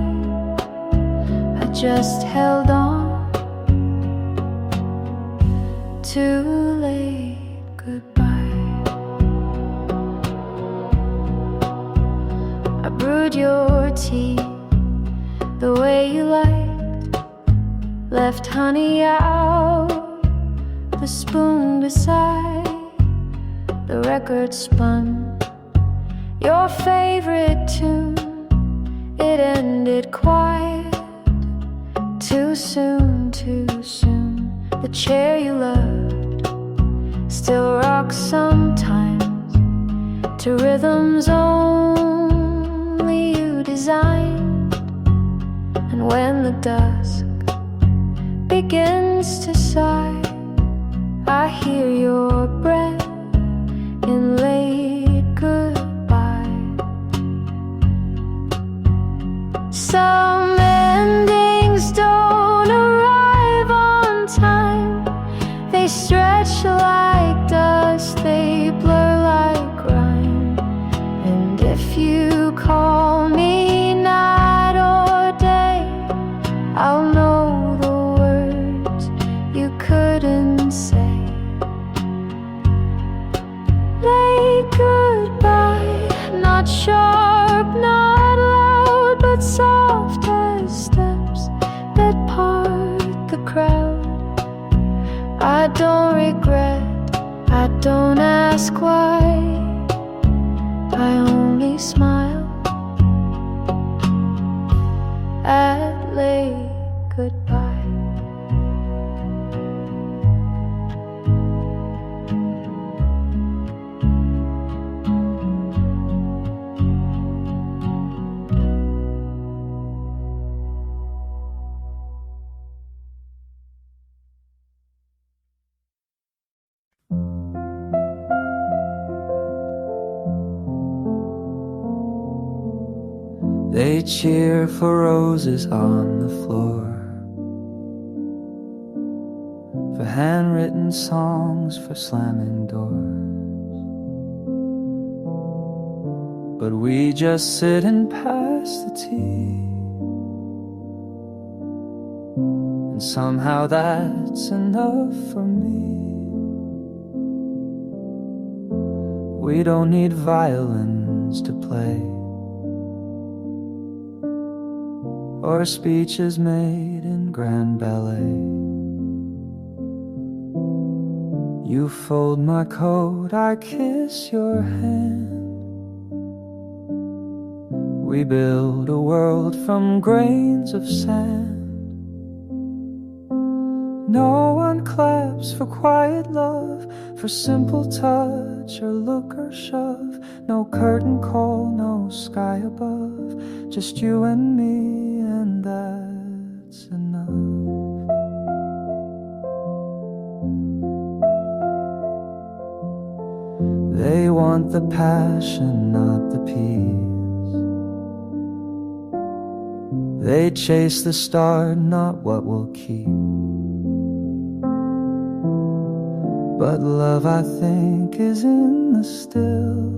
I just held on. Too late, goodbye. I brewed your tea the way you liked, left honey out, the spoon beside, the record spun your favorite tune. It ended quiet, too soon, too soon. The chair you loved still rocks sometimes to rhythms only you designed. And when the dusk begins to sigh, I hear your breath in late goodbye. Some endings don't arrive on time, they stretch like dust, they blur like rhyme. And if you call me night or day, I'll know the words you couldn't say. Late goodbye, not sharp, not loud, but soft as steps that part the crowd. I don't regret, I don't ask why, I only smile at late goodbye. They cheer for roses on the floor, for handwritten songs, for slamming doors. But we just sit and pass the tea, and somehow that's enough for me. We don't need violins to play, or speeches made in grand ballet. You fold my coat, I kiss your hand. We build a world from grains of sand. No one claps for quiet love, for simple touch or look or shove. No curtain call, no sky above, just you and me, and that's enough. They want the passion, not the peace. They chase the start, not what will keep. But love, I think, is in the still,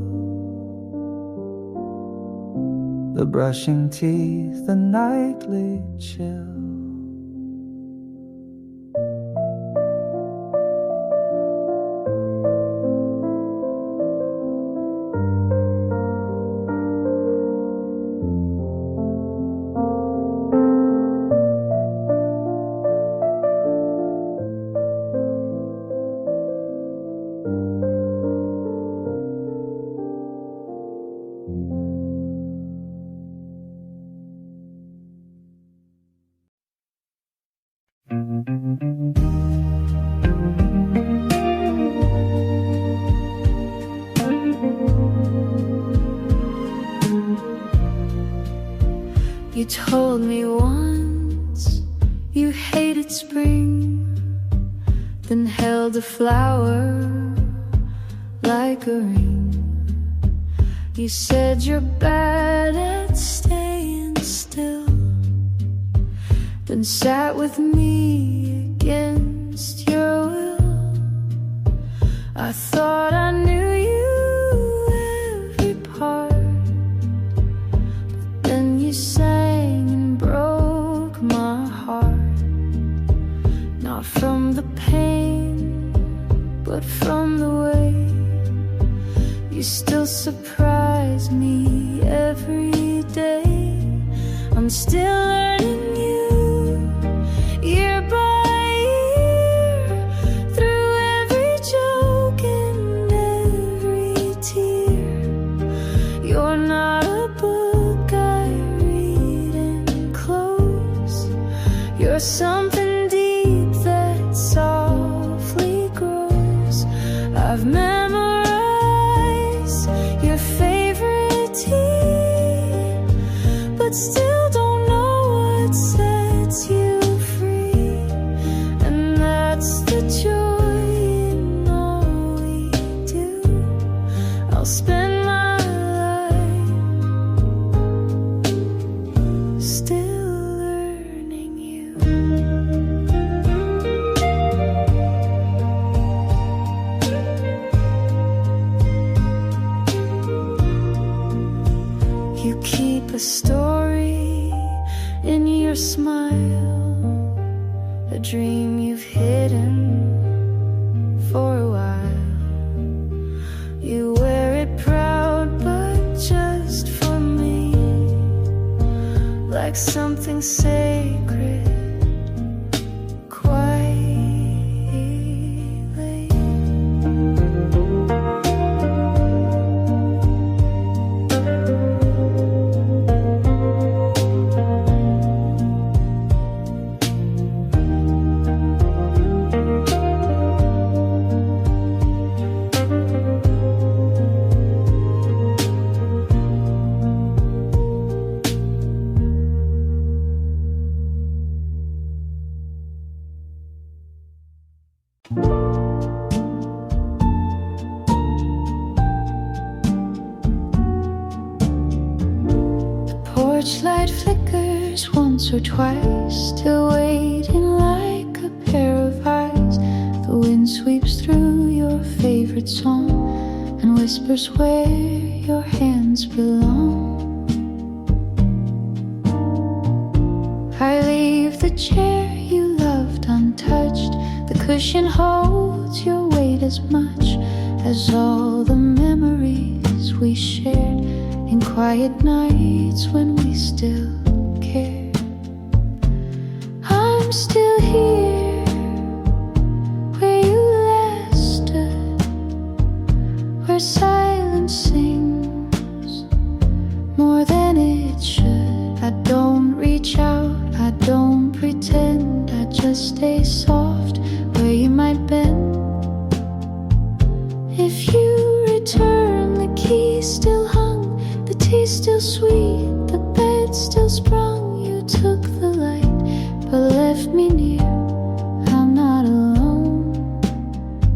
the brushing teeth, the nightly chill. told me once you hated spring, then held a flower like a ring. You said you're bad at staying still, then sat with me against your will. I thought I knew you every part, but then you sang and broke my heart. Not from the pain, but from the way you still surprise me every day. I'm still learning you, year by year, through every joke and every tear. You're not a book I read and close. You're something deep that softly grows. I've memorized your favorite tea, but still don't know what sets you free. And that's the joy in all we do. I'll spend my life still learning you. You keep a story in your smile, a dream you've hidden for a while. You wear it proud, but just for me, like something sacred, quietly. Porch light flickers once or twice, still waiting like a pair of eyes. The wind sweeps through your favorite song and whispers where your hands belong. I leave the chair you loved untouched. The cushion holds your weight as much as all the memories we shared in quiet nights when we still cared. I'm still here where you last stood, where silence sings more than it should. I don't reach out, I don't pretend, I just stay soft where you might bend. If you return, the key still hung, the tea still sweet, the bed still sprung. You took the light, but left me near. I'm not alone,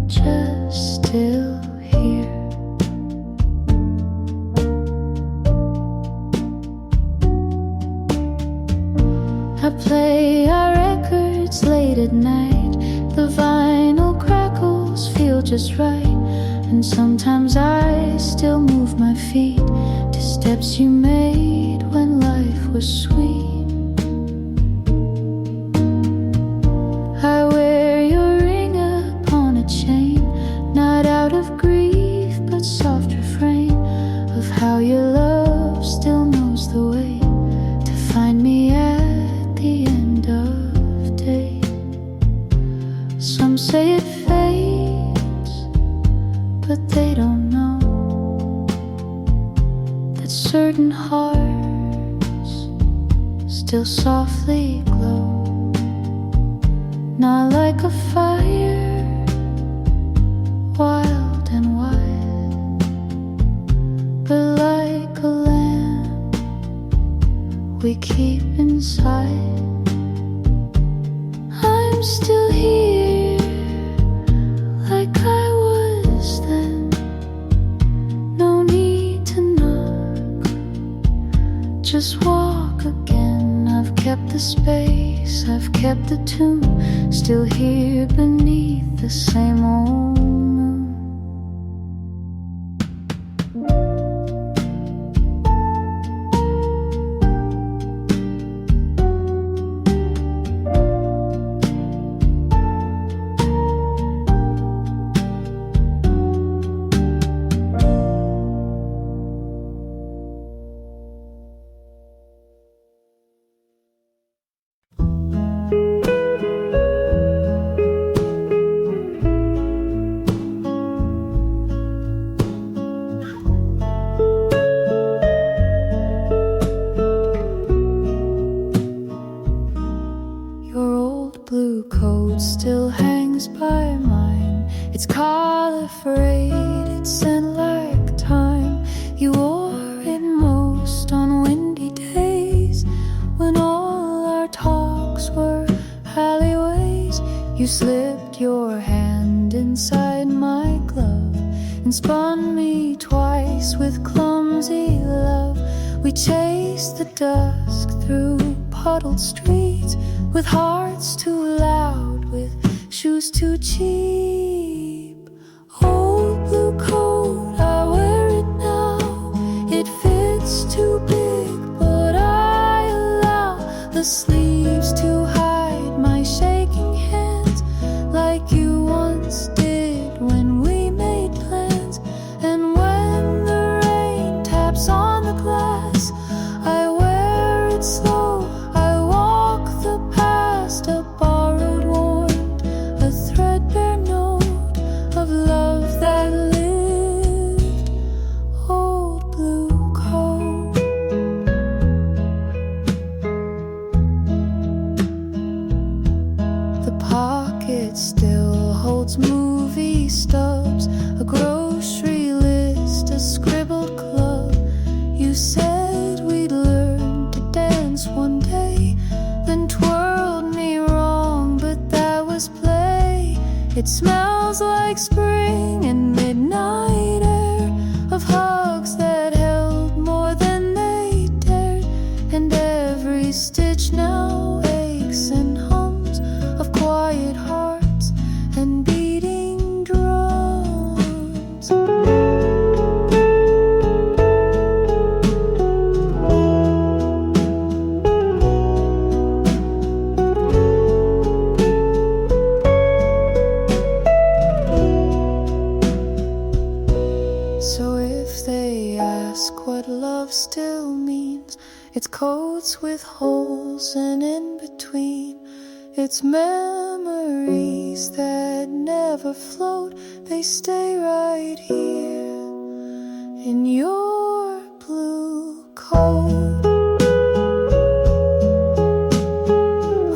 just still here. I play our records late at night. The vinyl crackles feel just right, and sometimes I still move my feet to steps you made when life was sweet. I wear your ring upon a chain, not out of grief but soft refrain of how your love still knows the way to find me at the end of day. Some say it fades, but they don't know that certain hearts still softly glow. Not like a fire, wild and wild, but like a lamp we keep beneath the same old moon. Your old blue coat still hangs by mine. Its collar faded, scent like time. You wore it most on windy days, when all our talks were alleyways. You slipped your hand inside my glove and spun me twice with clumsy love. We chased the dusk through puddled streets, with hearts too loud, with shoes too cheap. Old blue coat, I wear it now. It fits too big, but I allow the sleeves to hide my shaking hands, like you once did when we made plans. And when the rain taps on the glass, I wear it slow. I walk the past, a borrowed warmth, a threadbare note of love that lived. Old blue coat. The pocket still holds movie stubs, a grocery list, a scribbled club. You said we'd learn to dance one day, then twirled me wrong, but that was play. It smells like spring and midnight air, of hugs that held more than they dared. And every stitch now aches and hums of quiet hearts and beating drums. So if they ask what love still means, it's coats with holes, and in between it's memories that never float. They stay right here in your blue coat.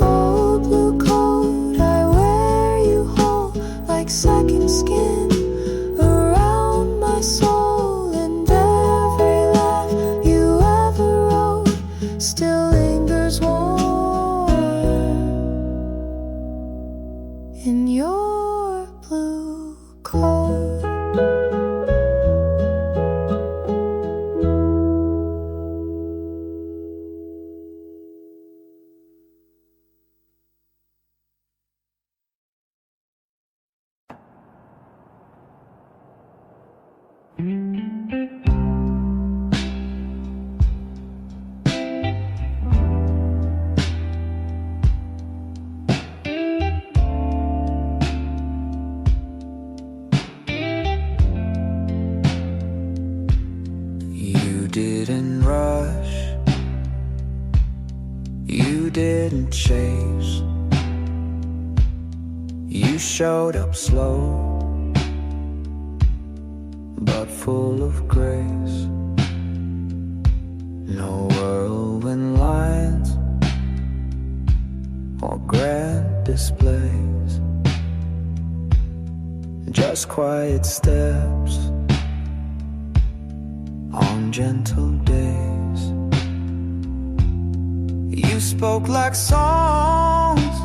Old blue coat, I wear you whole, like second skin around my soul. And every laugh you ever wrote still lingers warm in your blue coat. You didn't rush, you didn't chase. You showed up slow, but full of grace. No whirlwind lines or grand displays, just quiet steps on gentle days. You spoke like songs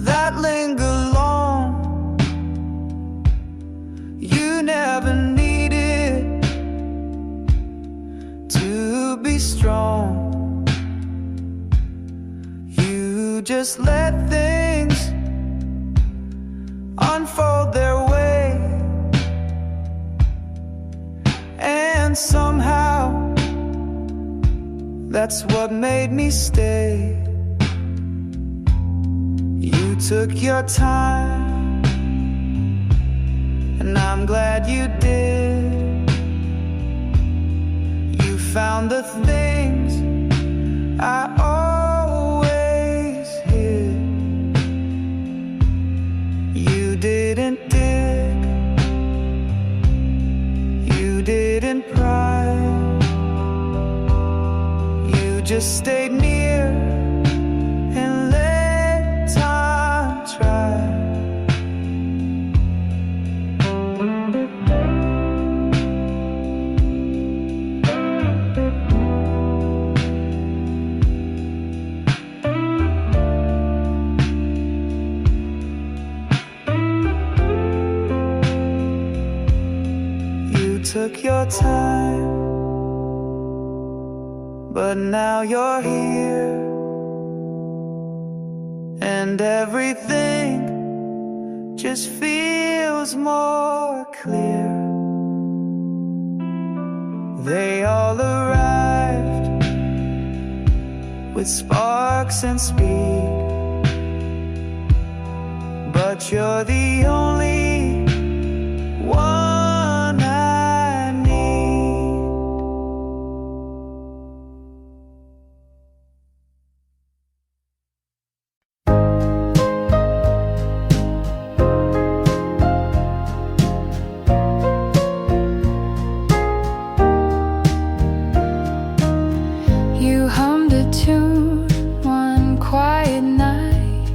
that linger long. You never needed to be strong. You just let things that's what made me stay. You took your time, and I'm glad you did. You found the things I always hid. You didn't dig, you didn't pry, you just stayed near and let time try. You took your time, but now you're here, and everything just feels more clear. They all arrived with sparks and speed, but you're the only one I need. You hummed a tune one quiet night.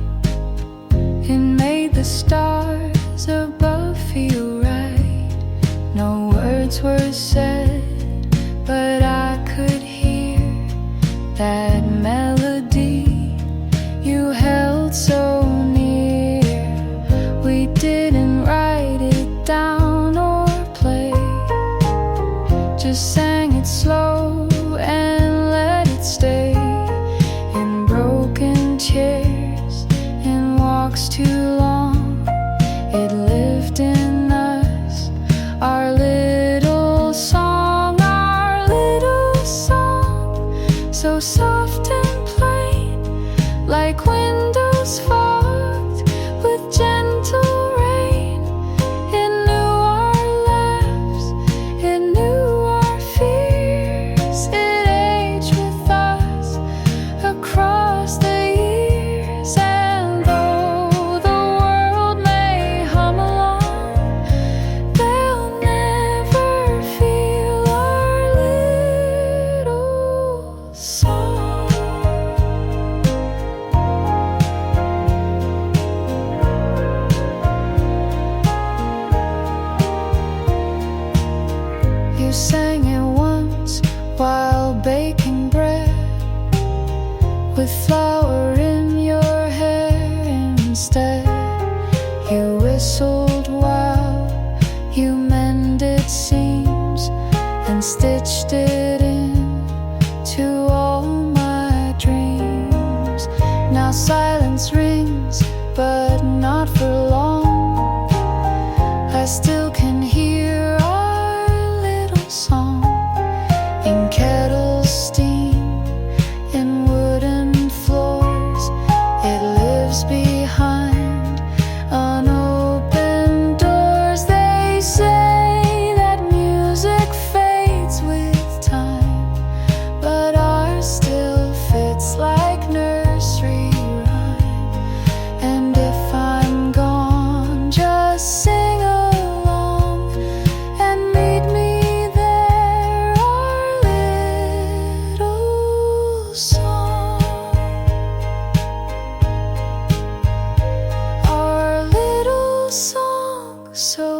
It made the stars above feel right. No words were said, but I could hear that melody you held so near. We didn't write it down or play, just sang it slow and let it stay. In broken chairs and walks too long, it lived in us. Our little song, so soft and plain, like windows fogged with gentle rain. It knew our laughs, it knew our fears. It aged with us across the years. And though the world may hum along, they'll never feel our little song. You sang it once while baking bread, with flour in your hair instead. You whistled while you mended seams and stitched it in to all my dreams. Now silence rings, but not for long. I still can hear our little song in kettles steam, in wooden floors. It lives behind unopened doors. They say that music fades with time, but ours still fits like nursery rhyme. And if I'm gone, just sing along and meet me there. Our little song, our little song, so